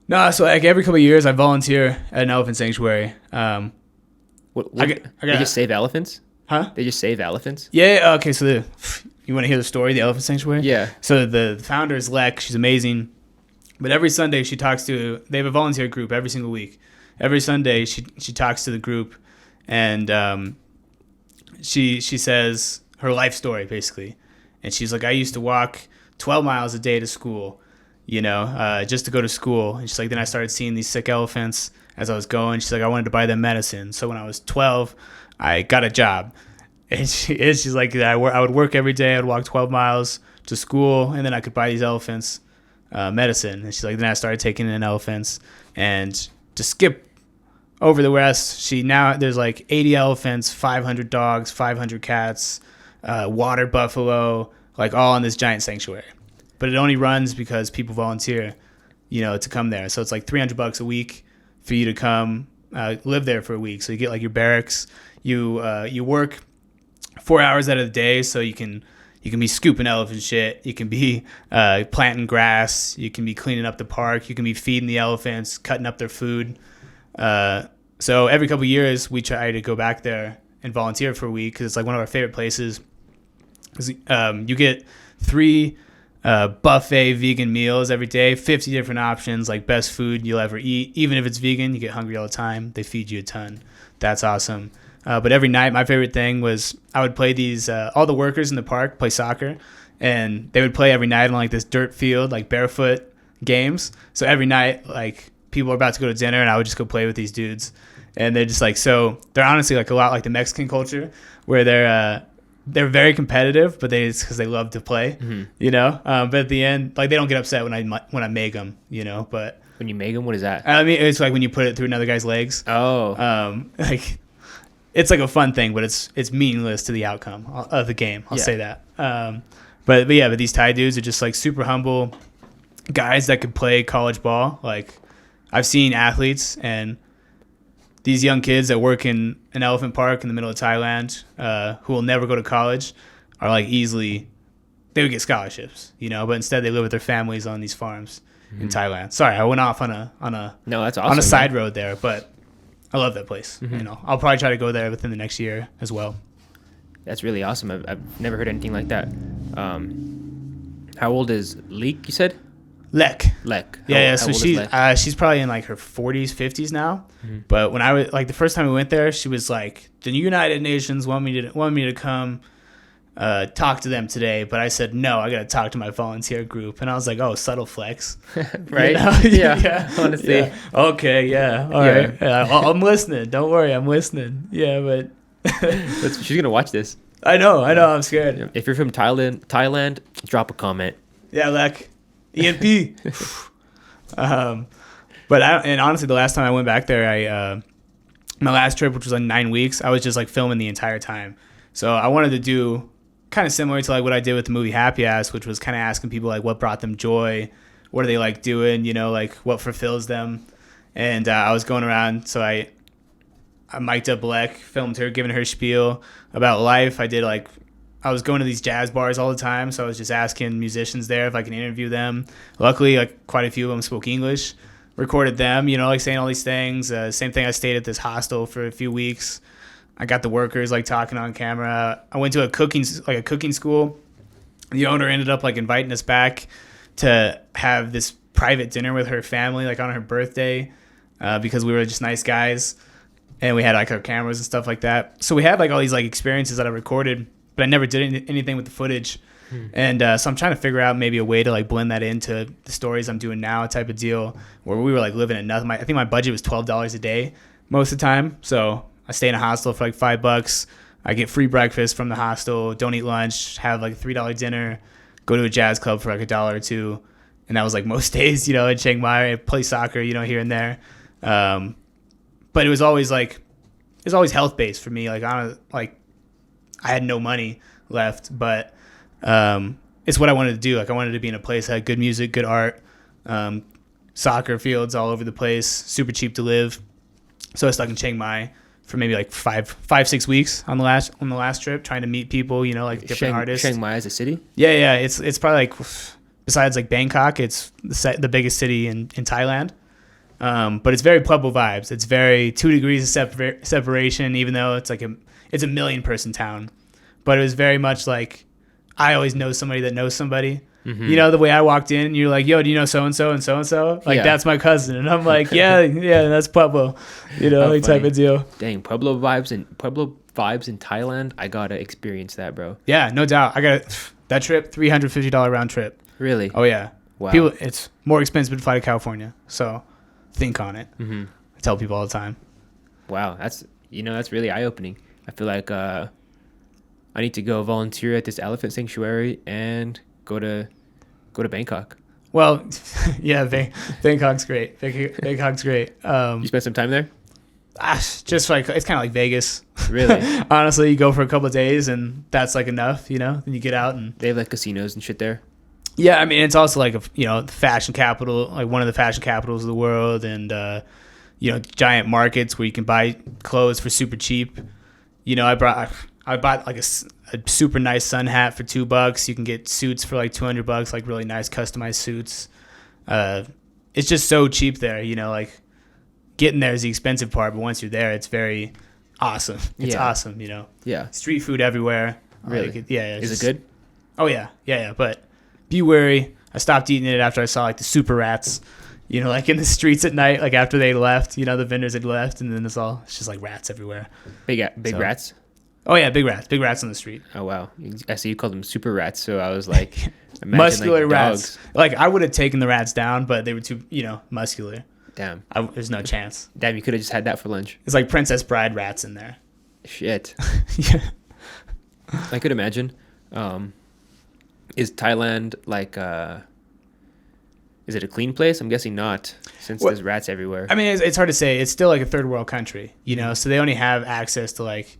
No, so like every couple of years, I volunteer at an elephant sanctuary. They just save elephants? Huh? They just save elephants? Yeah. Okay. So you want to hear the story, the elephant sanctuary? Yeah. So the founder is Lek. She's amazing. But every Sunday she talks to. They have a volunteer group every single week. Every Sunday she talks to the group, and she says her life story basically, and she's like, I used to walk 12 miles a day to school, you know, just to go to school. And she's like, then I started seeing these sick elephants as I was going. She's like, I wanted to buy them medicine. So when I was 12, I got a job. And she's like, I would work every day. I would walk 12 miles to school, and then I could buy these elephants medicine. And she's like, then I started taking in elephants. And to skip over the rest, there's like 80 elephants, 500 dogs, 500 cats, water buffalo, like all in this giant sanctuary. But it only runs because people volunteer, you know, to come there. So it's like $300 a week for you to come live there for a week. So you get like your barracks. You work 4 hours out of the day, so you can be scooping elephant shit. You can be planting grass. You can be cleaning up the park. You can be feeding the elephants, cutting up their food. So every couple of years, we try to go back there and volunteer for a week because it's like one of our favorite places. You get 3 buffet vegan meals every day, 50 different options, like best food you'll ever eat. Even if it's vegan, you get hungry all the time. They feed you a ton. That's awesome. But every night, my favorite thing was I would play these, all the workers in the park play soccer, and they would play every night on like this dirt field, like barefoot games. So every night, like people are about to go to dinner, and I would just go play with these dudes. And they're just like, so they're honestly like a lot like the Mexican culture, where they're very competitive, but it's because they love to play, you know. But at the end, like they don't get upset when I make them, you know. But when you make them, what is that? I mean, it's like when you put it through another guy's legs. Oh. Like it's like a fun thing, but it's meaningless to the outcome of the game. I'll say that. But these Thai dudes are just like super humble guys that could play college ball. Like I've seen athletes and these young kids that work in an elephant park in the middle of Thailand, who will never go to college, are like they would get scholarships, you know, but instead they live with their families on these farms in Thailand. Sorry, I went off on a no, that's awesome, on a side road there, but I love that place. You know, I'll probably try to go there within the next year as well. That's really awesome. I've never heard anything like that. How old is Leek, you said? Lek. Yeah. So she's probably in like her 40s, 50s now. But when I was like the first time we went there, she was like, the United Nations want me to come talk to them today, but I said no. I got to talk to my volunteer group, and I was like, oh, subtle flex, right? You know? Yeah, honestly. Yeah. Okay, yeah, all right. Yeah, I'm listening. Don't worry, I'm listening. Yeah, but she's gonna watch this. I know. I'm scared. If you're from Thailand, drop a comment. Yeah, like EMP. But honestly, the last time I went back there, my last trip, which was like 9 weeks, I was just like filming the entire time. So I wanted to do kind of similar to like what I did with the movie Happy Ass, which was kind of asking people like what brought them joy, what do they like doing, you know, like what fulfills them. And I was going around, so I mic'd up Black, filmed her, giving her spiel about life. I did like I was going to these jazz bars all the time, so I was just asking musicians there if I can interview them. Luckily, like quite a few of them spoke English. Recorded them, you know, like saying all these things. Same thing. I stayed at this hostel for a few weeks. I got the workers like talking on camera. I went to a cooking school. The owner ended up like inviting us back to have this private dinner with her family, like on her birthday, because we were just nice guys, and we had like our cameras and stuff like that. So we had like all these like experiences that I recorded, but I never did anything with the footage. And so I'm trying to figure out maybe a way to like blend that into the stories I'm doing now, type of deal, where we were like living at nothing. I think my budget was $12 a day most of the time. So I stay in a hostel for like $5. I get free breakfast from the hostel, don't eat lunch, have like a $3 dinner, go to a jazz club for like $1 or $2. And that was like most days, you know, in Chiang Mai. I play soccer, you know, here and there. But it was always health based for me. Like I had no money left, but it's what I wanted to do. Like I wanted to be in a place that had good music, good art, soccer fields all over the place, super cheap to live. So I stuck in Chiang Mai for maybe like 5-6 weeks on the last trip, trying to meet people, you know, like different artists. Chiang Mai is a city? Yeah. It's probably like, besides like Bangkok, it's the biggest city in Thailand. But it's very Pueblo vibes. It's very 2 degrees of separation, even though it's like it's a 1 million person town. But it was very much like, I always know somebody that knows somebody. Mm-hmm. You know, the way I walked in, you're like, yo, do you know so-and-so and so-and-so? Like, that's my cousin. And I'm like, yeah, that's Pueblo. You know, like type of deal. Dang, Pueblo vibes in Thailand. I got to experience that, bro. Yeah, no doubt. I got that trip, $350 round trip. Really? Oh, yeah. Wow. It's more expensive to fly to California. So think on it. Mm-hmm. I tell people all the time. Wow. That's really eye-opening. I feel like I need to go volunteer at this elephant sanctuary and go to Bangkok. Well, yeah, Bangkok's great. Bangkok's great. You spent some time there? Just like, it's kind of like Vegas. Really? Honestly, you go for a couple of days and that's like enough, you know? Then you get out and... They have like casinos and shit there? Yeah, I mean, it's also like the fashion capital, like one of the fashion capitals of the world, and giant markets where you can buy clothes for super cheap. You know, I bought like a super nice sun hat for $2. You can get suits for like $200, like really nice customized suits. It's just so cheap there, you know, like getting there is the expensive part, but once you're there, it's very awesome. It's awesome, you know. Yeah. Street food everywhere. Really? Like, Is it good? Oh yeah. But be wary. I stopped eating it after I saw like the super rats, you know, like in the streets at night, like after they left, you know, the vendors had left, and then it's just like rats everywhere. Big rats? Oh yeah, big rats on the street. Oh wow, I see you called them super rats, so I was like, muscular like rats. Like I would have taken the rats down, but they were too, muscular. Damn. There's no chance. Damn, you could have just had that for lunch. It's like Princess Bride rats in there. Shit. Yeah. I could imagine. Is Thailand like is it a clean place? I'm guessing not, since there's rats everywhere. I mean, it's hard to say. It's still like a third world country, you know, so they only have access to like,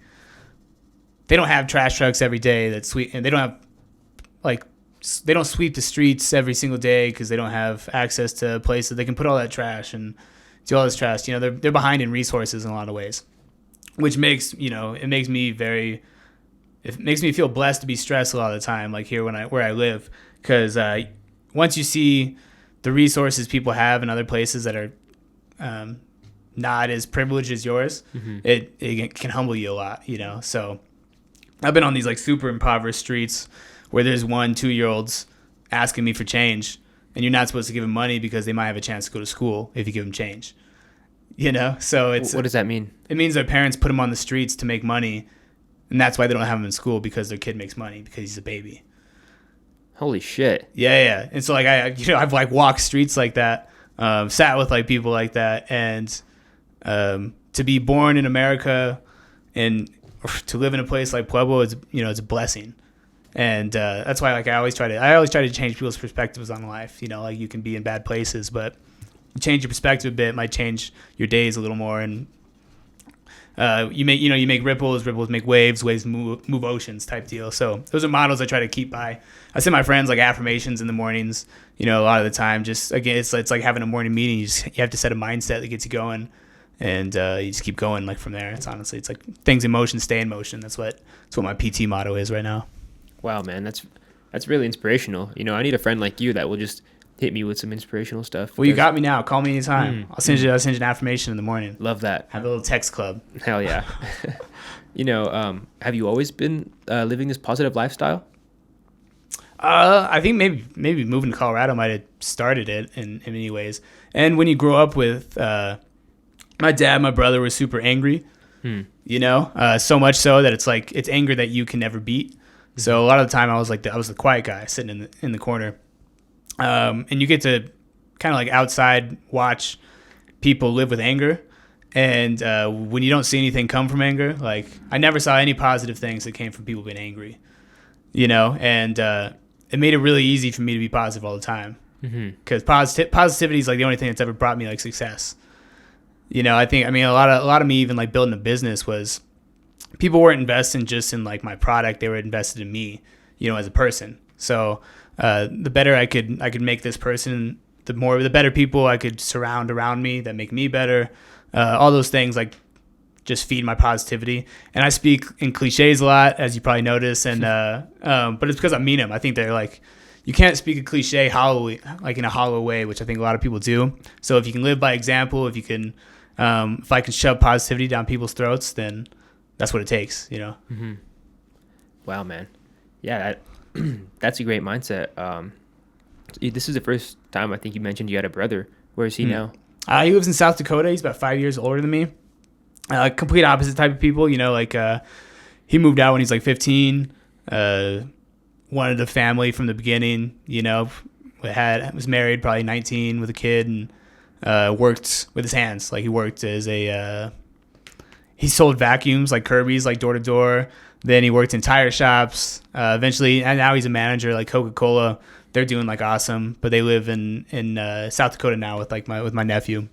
they don't have trash trucks every day that sweep, and they don't sweep the streets every single day because they don't have access to places they can put all that trash and do all this trash. You know, they're behind in resources in a lot of ways, which makes me feel blessed to be stressed a lot of the time, like here where I live, because once you see the resources people have in other places that are not as privileged as yours, mm-hmm. it can humble you a lot, you know. So I've been on these like super impoverished streets where there's 1-2-year-olds asking me for change, and you're not supposed to give them money because they might have a chance to go to school if you give them change, you know. So what does that mean? It means their parents put them on the streets to make money, and that's why they don't have them in school, because their kid makes money because he's a baby. Holy shit. Yeah. And so like I've like walked streets like that, sat with like people like that, and to be born in America and to live in a place like Pueblo is, it's a blessing. And that's why like I always try to change people's perspectives on life. You know, like you can be in bad places, but change your perspective a bit might change your days a little more. And you make ripples make waves move oceans type deal. So those are models I try to keep by. I send my friends like affirmations in the mornings, a lot of the time. Just again, it's like having a morning meeting. You have to set a mindset that gets you going, and you just keep going like from there. It's like things in motion stay in motion. That's what my PT motto is right now. Wow, man, that's really inspirational. You know, I need a friend like you that will just hit me with some inspirational stuff. Well, you got me now. Call me anytime. I'll send you an affirmation in the morning. Love that. Have a little text club. Hell yeah. You know, have you always been living this positive lifestyle? I think maybe moving to Colorado might have started it in many ways. And when you grow up with my dad, my brother were super angry. You know, so much so that it's anger that you can never beat. So a lot of the time I was the quiet guy sitting in the corner. And you get to kind of like outside watch people live with anger. And when you don't see anything come from anger, like I never saw any positive things that came from people being angry, you know, and it made it really easy for me to be positive all the time. Because positivity is like the only thing that's ever brought me like success. You know, I mean, a lot of me even like building a business was people weren't investing just in like my product. They were invested in me, you know, as a person. So the better I could make this person, the better people I could surround around me that make me better. All those things like just feed my positivity. And I speak in cliches a lot, as you probably notice. And but it's because I mean them. I think they're like, you can't speak a cliche hollowly, like in a hollow way, which I think a lot of people do. So if you can live by example, if you can, if I can shove positivity down people's throats, then that's what it takes, you know? Wow, man. Yeah, that's a great mindset. This is the first time I think you mentioned you had a brother. Where is he now? He lives in South Dakota. He's about 5 years older than me. Complete opposite type of people, you know, like he moved out when he's like 15, wanted a family from the beginning, you know, was married probably 19 with a kid, and worked with his hands. Like he worked as he sold vacuums like Kirby's, like door to door. Then he worked in tire shops. Eventually, and now he's a manager like Coca-Cola. They're doing like awesome, but they live in South Dakota now with like my nephew.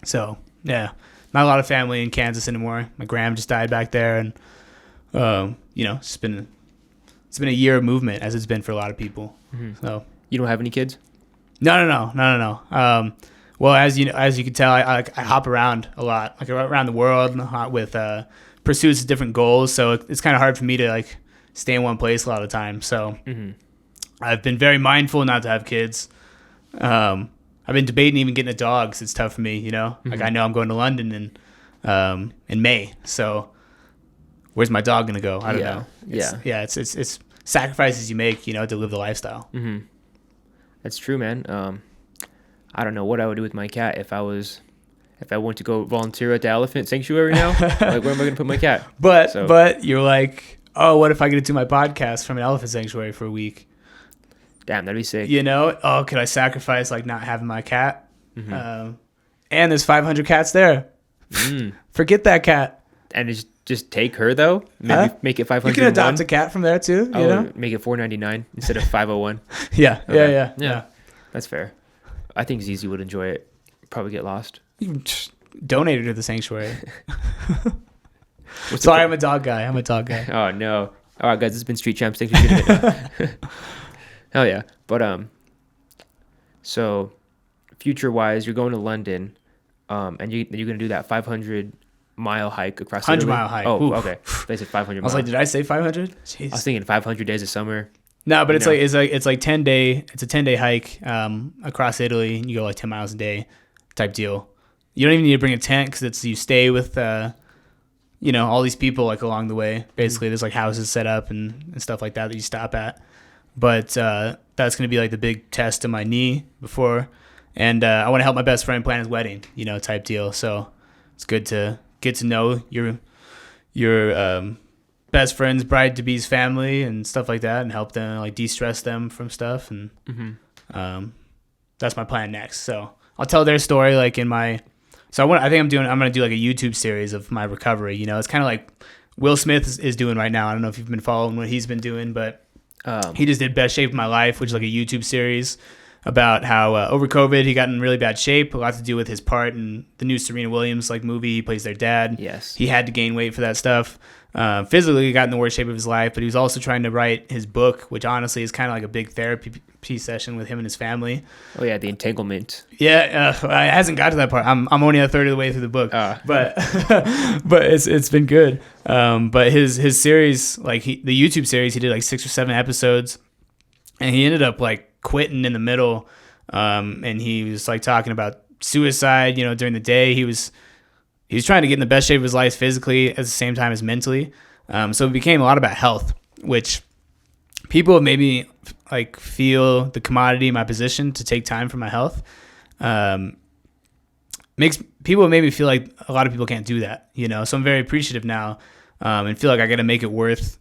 So yeah, not a lot of family in Kansas anymore. My gram just died back there, and you know, it's been a year of movement, as it's been for a lot of people. So you don't have any kids? No. Well, as you can tell, I hop around a lot, like around the world with pursuits of different goals. So it's kind of hard for me to like stay in one place a lot of the time. So I've been very mindful not to have kids. I've been debating even getting a dog, 'cause it's tough for me, you know. Like I know I'm going to London in May, so where's my dog gonna go? I don't know. It's sacrifices you make, you know, to live the lifestyle. That's true, man. I don't know what I would do with my cat if I went to go volunteer at the elephant sanctuary now. Like, where am I going to put my cat? But you're like, oh, what if I get to do my podcast from an elephant sanctuary for a week? Damn, that'd be sick. You know, oh, could I sacrifice like not having my cat? And there's 500 cats there. Forget that cat. And just take her though. Maybe make it 500. You can adopt a cat from there too. You know, make it $4.99 instead of $501. Yeah, okay. Yeah. That's fair. I think Zizi would enjoy it. Probably get lost. You can donate her to the sanctuary. Sorry, I'm a dog guy. Oh no! All right, guys, this has been Street Champs. Thanks for tuning in. Hell yeah! But so future-wise, you're going to London, and you're gonna do that 500-mile hike across. 100-mile hike. Oh, Oof. okay. They said 500. I was like, did I say 500? I was thinking 500 days of summer. No, but it's like 10 day. It's a 10-day hike across Italy. And you go like 10 miles a day, type deal. You don't even need to bring a tent because you stay with you know, all these people like along the way. Basically, there's like houses set up and stuff like that you stop at. But that's gonna be like the big test of my knee before, and I want to help my best friend plan his wedding. You know, type deal. So it's good to get to know your best friend's bride-to-be's family and stuff like that, and help them like de-stress them from stuff, and that's my plan next. So I'll tell their story like in my. So I'm gonna do like a YouTube series of my recovery. You know, it's kind of like Will Smith is doing right now. I don't know if you've been following what he's been doing, but he just did Best Shape of My Life, which is like a YouTube series about how over COVID he got in really bad shape. A lot to do with his part in the new Serena Williams movie. He plays their dad. Yes. He had to gain weight for that stuff. Physically, he got in the worst shape of his life, but he was also trying to write his book, which honestly is kind of like a big therapy session with him and his family. Oh yeah, The Entanglement. Yeah, it hasn't got to that part. I'm only a third of the way through the book, but but it's been good. But his series, the YouTube series, he did 6 or 7 episodes, and he ended up quitting in the middle. And he was talking about suicide. During the day, he was trying to get in the best shape of his life physically at the same time as mentally. So it became a lot about health, which people maybe feel the commodity in my position to take time for my health. Makes people maybe feel like a lot of people can't do that, So I'm very appreciative now, and feel like I got to make it worth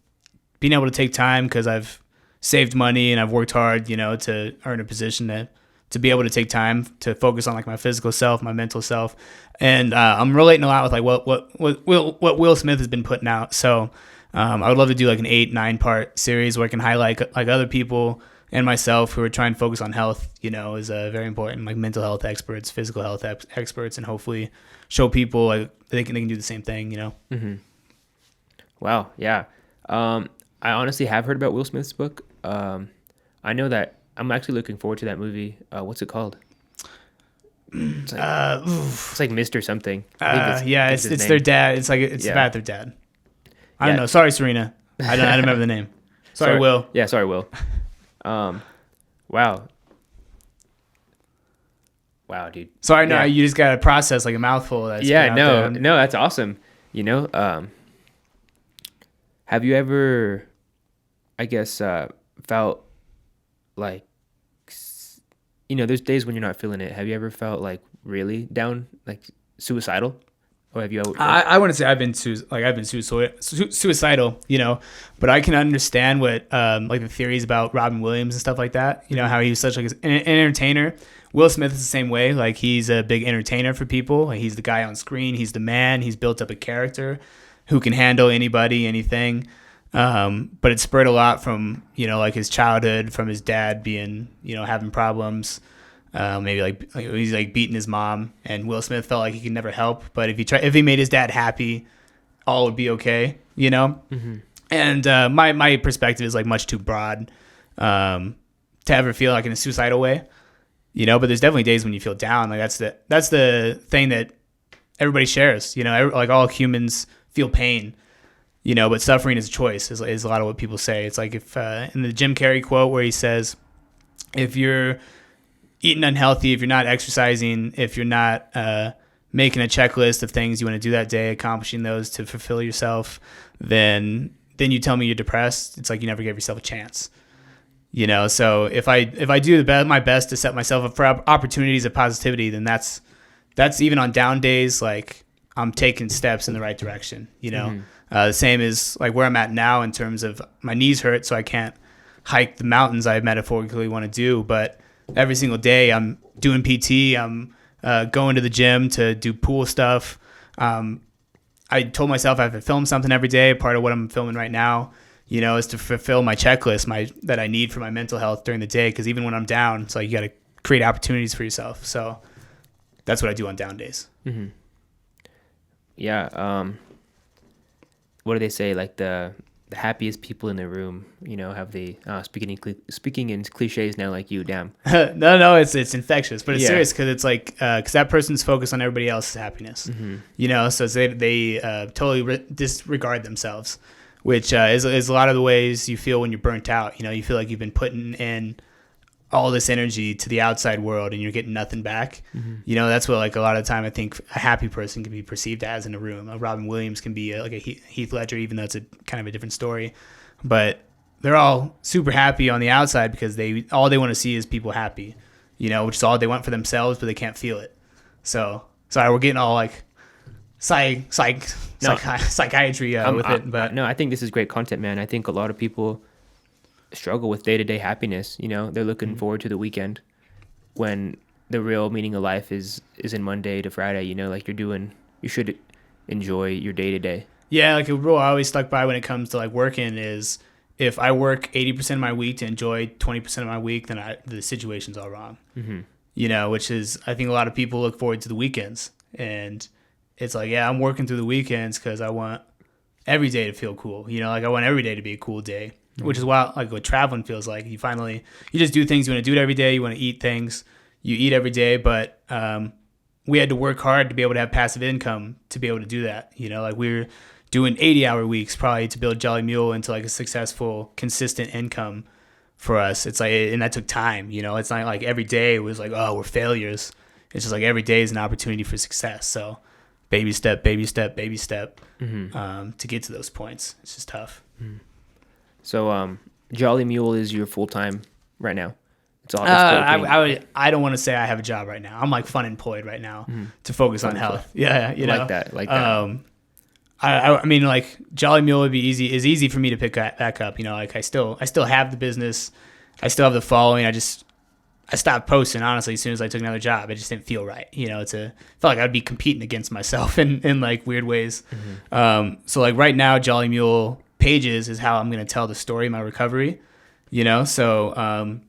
being able to take time because I've saved money and I've worked hard, to earn a position to be able to take time to focus on my physical self, my mental self. And I'm relating a lot with what Will Smith has been putting out. So I would love to do an 8-9 part series where I can highlight other people and myself who are trying to focus on health, is very important, mental health experts, physical health experts, and hopefully show people they can do the same thing, Mm-hmm. Wow. Yeah. I honestly have heard about Will Smith's book. I know that I'm actually looking forward to that movie. What's it called? It's like Mr. something. It's their dad. It's about their dad. I don't know. Sorry, Serena. I don't remember the name. Sorry, Will. Yeah, sorry, Will. Wow. Wow, dude. Sorry, no, you just gotta process a mouthful. No, that's awesome. Have you ever, I guess, felt there's days when you're not feeling it. Have you ever felt really down, suicidal? Or have you ever, I wouldn't say I've been suicidal, but I can understand what the theories about Robin Williams and stuff like that, how he was such an entertainer. Will Smith is the same way. He's a big entertainer for people. He's the guy on screen. He's the man. He's built up a character who can handle anybody, anything. But it spurred a lot from, his childhood, from his dad being, having problems. Maybe he's beating his mom, and Will Smith felt like he could never help. But if he made his dad happy, all would be okay, Mm-hmm. And my perspective is much too broad to ever feel in a suicidal way, But there's definitely days when you feel down. That's the thing that everybody shares, all humans feel pain. But suffering is a choice, is a lot of what people say. It's if in the Jim Carrey quote where he says, if you're eating unhealthy, if you're not exercising, if you're not making a checklist of things you want to do that day, accomplishing those to fulfill yourself, then you tell me you're depressed. It's you never gave yourself a chance. So if I do my best to set myself up for opportunities of positivity, then that's even on down days, I'm taking steps in the right direction, Mm-hmm. The same as where I'm at now in terms of my knees hurt, so I can't hike the mountains I metaphorically want to do. But every single day I'm doing PT. I'm going to the gym to do pool stuff. I told myself I have to film something every day. Part of what I'm filming right now, is to fulfill my checklist that I need for my mental health during the day. Because even when I'm down, it's you got to create opportunities for yourself. So that's what I do on down days. Mm-hmm. Yeah. What do they say? The happiest people in the room, have the speaking in cliches now, you, damn. No, it's infectious, but it's serious because it's because that person's focused on everybody else's happiness, mm-hmm. So they totally disregard themselves, which is a lot of the ways you feel when you're burnt out. You feel like you've been putting in all this energy to the outside world and you're getting nothing back. Mm-hmm. That's what a lot of the time I think a happy person can be perceived as in a room. A Robin Williams can be a Heath Ledger, even though it's a kind of a different story. But they're all super happy on the outside because all they want to see is people happy, which is all they want for themselves, but they can't feel it. So sorry, we're getting all psychiatry with it. But no, I think this is great content, man. I think a lot of people struggle with day-to-day happiness. They're looking mm-hmm. forward to the weekend when the real meaning of life is in Monday to Friday. You should enjoy your day-to-day. Yeah, a rule I always stuck by when it comes to working is if I work 80% of my week to enjoy 20% of my week, then the situation's all wrong. Mm-hmm. You know, which is, I think a lot of people look forward to the weekends. And it's like, yeah, I'm working through the weekends because I want every day to feel cool. You know, like I want every day to be a cool day, which is why, like, what traveling feels like. You just do things you want to do it every day. You want to eat things. You eat every day. But we had to work hard to be able to have passive income to be able to do that. You know, like we were doing 80-hour weeks probably to build Jolly Mule into like a successful, consistent income for us. It's like, and that took time, you know. It's not like every day was like, oh, we're failures. It's just like every day is an opportunity for success. So baby step, baby step, baby step, to get to those points. It's just tough. Mm-hmm. So Jolly Mule is your full-time right now? It's all, I don't want to say I have a job right now. I'm like fun employed right now to focus on health. Yeah, you know. Like that. I mean, like Jolly Mule would be easy for me to pick back up. You know, like I still have the business, I still have the following. I stopped posting honestly as soon as I took another job. It just didn't feel right. You know, felt like I'd be competing against myself in like weird ways. Mm-hmm. So like right now, Jolly Mule pages is how I'm gonna tell the story of my recovery. You know, so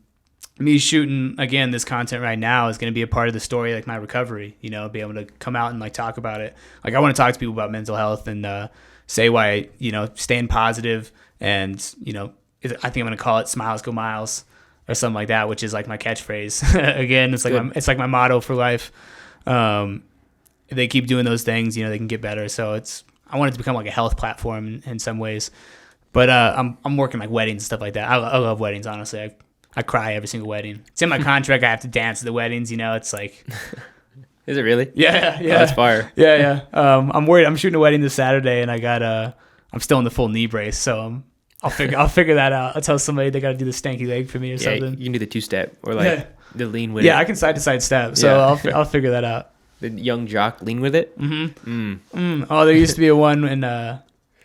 me shooting again this content right now is going to be a part of the story, like my recovery, you know, be able to come out and like talk about it. Like I want to talk to people about mental health and say why, you know, staying positive and, you know, I think I'm going to call it smiles go miles or something like that, which is like my catchphrase. Again, it's like my motto for life. If they keep doing those things, you know, they can get better. So I want it to become like a health platform in some ways, but I'm working like weddings and stuff like that. I love weddings, honestly. I cry every single wedding. It's in my contract. I have to dance at the weddings. You know, it's like. Is it really? Yeah. Oh, that's fire. Yeah. I'm worried. I'm shooting a wedding this Saturday, and I'm still in the full knee brace, so I'll figure that out. I'll tell somebody they got to do the stanky leg for me or something. You can do the 2-step or like the lean with it. Yeah, I can side to side step, so I'll figure that out. The young jock lean with it. Oh, there used to be a one in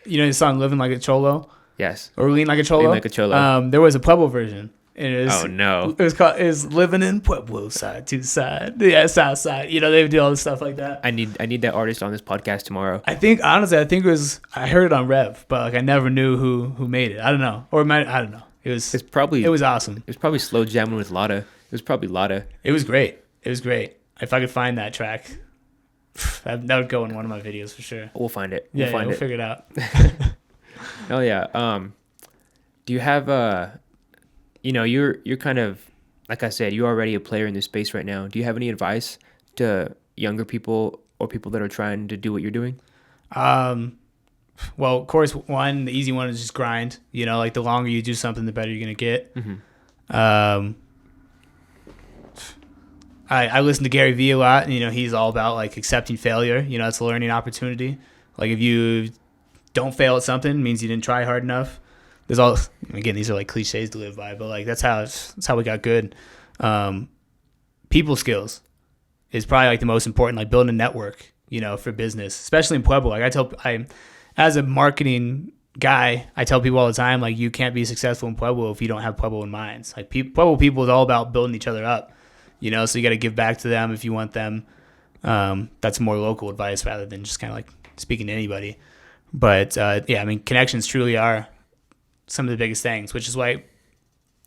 you know the song "Living Like a Cholo." Yes. Or "Lean Like a Cholo." Lean Like a Cholo. There was a Pueblo version. It was living in Pueblo, side to side, south side. You know, they would do all this stuff like that. I need that artist on this podcast tomorrow. I think honestly, I heard it on Rev, but like I never knew who made it. I don't know, I don't know. It was awesome. It was probably slow jamming with Lotta. It was probably Lotta. It was great. If I could find that track, that would go in one of my videos for sure. We'll find it. We'll figure it out. Oh yeah. Do you have you know, you're kind of, like I said, you're already a player in this space right now. Do you have any advice to younger people or people that are trying to do what you're doing? Well, of course, the easy one is just grind. You know, like the longer you do something, the better you're going to get. Mm-hmm. I listen to Gary Vee a lot, and, you know, he's all about like accepting failure. You know, it's a learning opportunity. Like if you don't fail at something, it means you didn't try hard enough. These are like cliches to live by, but like that's how we got good. People skills is probably like the most important, like building a network, you know, for business, especially in Pueblo. Like as a marketing guy, I tell people all the time, like you can't be successful in Pueblo if you don't have Pueblo in mind. Like Pueblo people is all about building each other up, you know, so you got to give back to them if you want them. That's more local advice rather than just kind of like speaking to anybody. But I mean, connections truly are some of the biggest things, which is why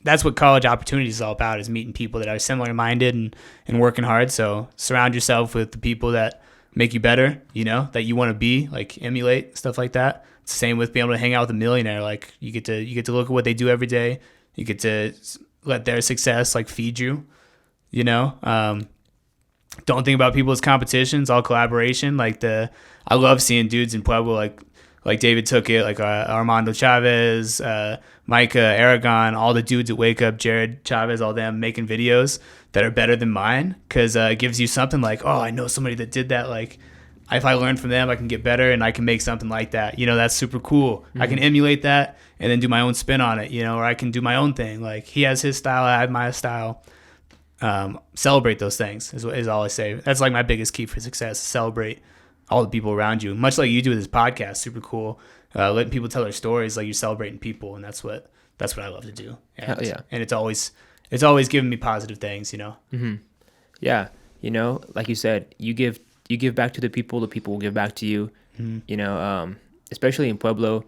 that's what college opportunities is all about, is meeting people that are similar minded and working hard. So surround yourself with the people that make you better, you know, that you want to be, like emulate, stuff like that. It's the same with being able to hang out with a millionaire. Like you get to look at what they do every day. You get to let their success like feed you, you know. Don't think about people as competitions, all collaboration. I love seeing dudes in Pueblo like David took it, like Armando Chavez, Micah, Aragon, all the dudes that wake up, Jared Chavez, all them making videos that are better than mine, because it gives you something like, oh, I know somebody that did that. Like, if I learn from them, I can get better and I can make something like that. You know, that's super cool. Mm-hmm. I can emulate that and then do my own spin on it, you know, or I can do my own thing. Like, he has his style, I have my style. Celebrate those things is all I say. That's like my biggest key for success, celebrate all the people around you, much like you do with this podcast. Super cool. Letting people tell their stories, like you're celebrating people, and that's what I love to do. Hell yeah. And it's always giving me positive things, you know. Mm-hmm. Yeah, you know, like you said, you give back to the people will give back to you. Mm-hmm. You know, especially in Pueblo,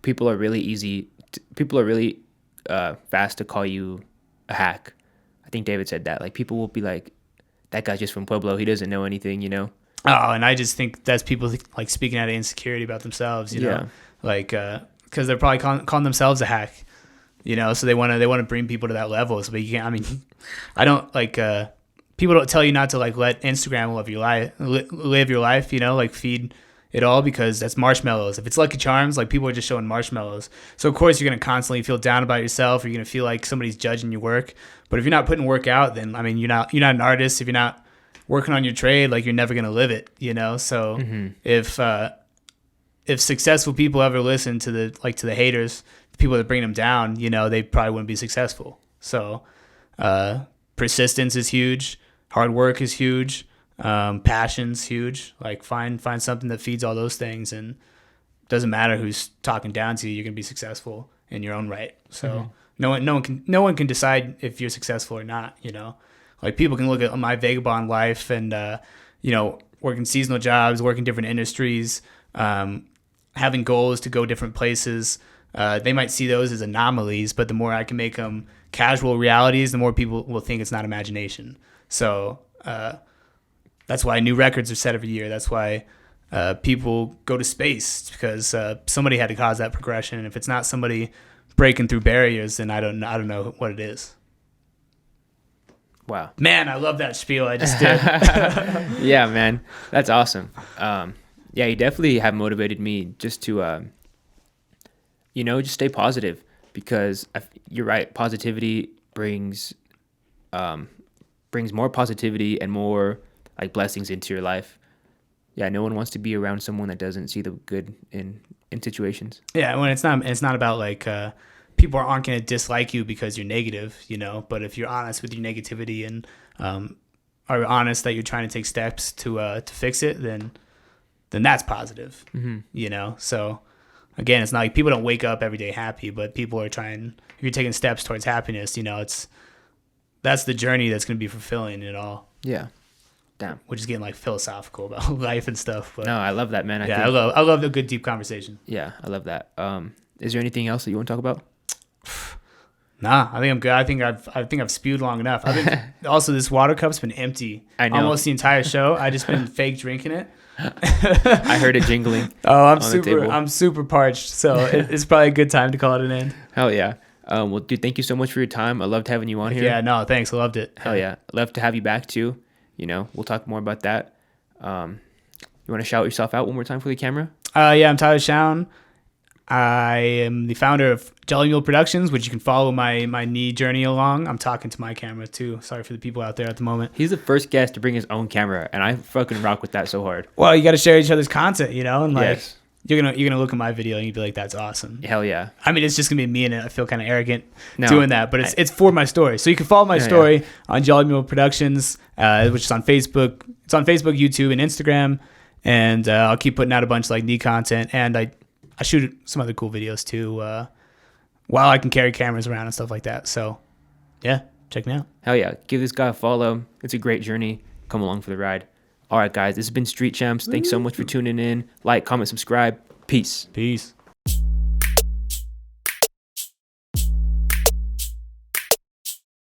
people are really easy people are really fast to call you a hack. I think David said that. Like, people will be like, that guy's just from Pueblo. He doesn't know anything, you know? Oh, and I just think that's people like speaking out of insecurity about themselves, you know, like because they're probably calling themselves a hack, you know, so they want to bring people to that level. So, but you can't. I mean, I don't like people don't tell you not to like let Instagram live your life, you know, like feed it all, because that's marshmallows. If it's Lucky Charms, like people are just showing marshmallows. So of course you're gonna constantly feel down about yourself, or you're gonna feel like somebody's judging your work. But if you're not putting work out, then I mean you're not an artist. If you're not working on your trade, like you're never gonna live it, you know. So if successful people ever listen to the haters, the people that bring them down, you know, they probably wouldn't be successful. So persistence is huge, hard work is huge, passion's huge. Like find something that feeds all those things, and it doesn't matter who's talking down to you, you're gonna be successful in your own right. So no one can decide if you're successful or not, you know. Like people can look at my vagabond life and, you know, working seasonal jobs, working different industries, having goals to go different places. They might see those as anomalies, but the more I can make them casual realities, the more people will think it's not imagination. So that's why new records are set every year. That's why people go to space, because somebody had to cause that progression. And if it's not somebody breaking through barriers, then I don't know what it is. Wow. Man, I love that spiel I just did. Yeah, man. That's awesome. Yeah, you definitely have motivated me just to, you know, just stay positive, because you're right. Positivity brings more positivity and more like blessings into your life. Yeah, no one wants to be around someone that doesn't see the good in situations. Yeah, when it's not about like people aren't going to dislike you because you're negative, you know. But if you're honest with your negativity and are honest that you're trying to take steps to fix it, then that's positive, you know. So again, it's not like people don't wake up every day happy, but people are trying. If you're taking steps towards happiness, you know, that's the journey that's going to be fulfilling it all. Yeah. Damn. Which is getting like philosophical about life and stuff. But no, I love that, man. I love the good deep conversation. Yeah, I love that. Is there anything else that you want to talk about? Nah, I think I'm good. I think I've spewed long enough. Also, this water cup's been empty. I know. Almost the entire show. I just been fake drinking it. I heard it jingling. Oh, I'm super parched. So it's probably a good time to call it an end. Hell yeah. Well, dude, thank you so much for your time. I loved having you on here. Yeah, no, thanks. I loved it. Hell yeah. Love to have you back too. You know, we'll talk more about that. You want to shout yourself out one more time for the camera? Yeah, I'm Tyler Schown. I am the founder of Jelly Mule Productions, which you can follow my knee journey along. I'm talking to my camera too. Sorry for the people out there at the moment. He's the first guest to bring his own camera, and I fucking rock with that so hard. Well, you got to share each other's content, you know, and like yes. you're gonna look at my video and you'd be like, "That's awesome." Hell yeah. I mean, it's just gonna be me, and I feel kind of arrogant doing that, but it's for my story. So you can follow my story on Jelly Mule Productions, which is on Facebook. It's on Facebook, YouTube, and Instagram, and I'll keep putting out a bunch of like knee content, and I shoot some other cool videos too, while I can carry cameras around and stuff like that. So, yeah, check me out. Hell yeah. Give this guy a follow. It's a great journey. Come along for the ride. All right, guys. This has been Street Champs. Thanks so much for tuning in. Like, comment, subscribe. Peace. Peace.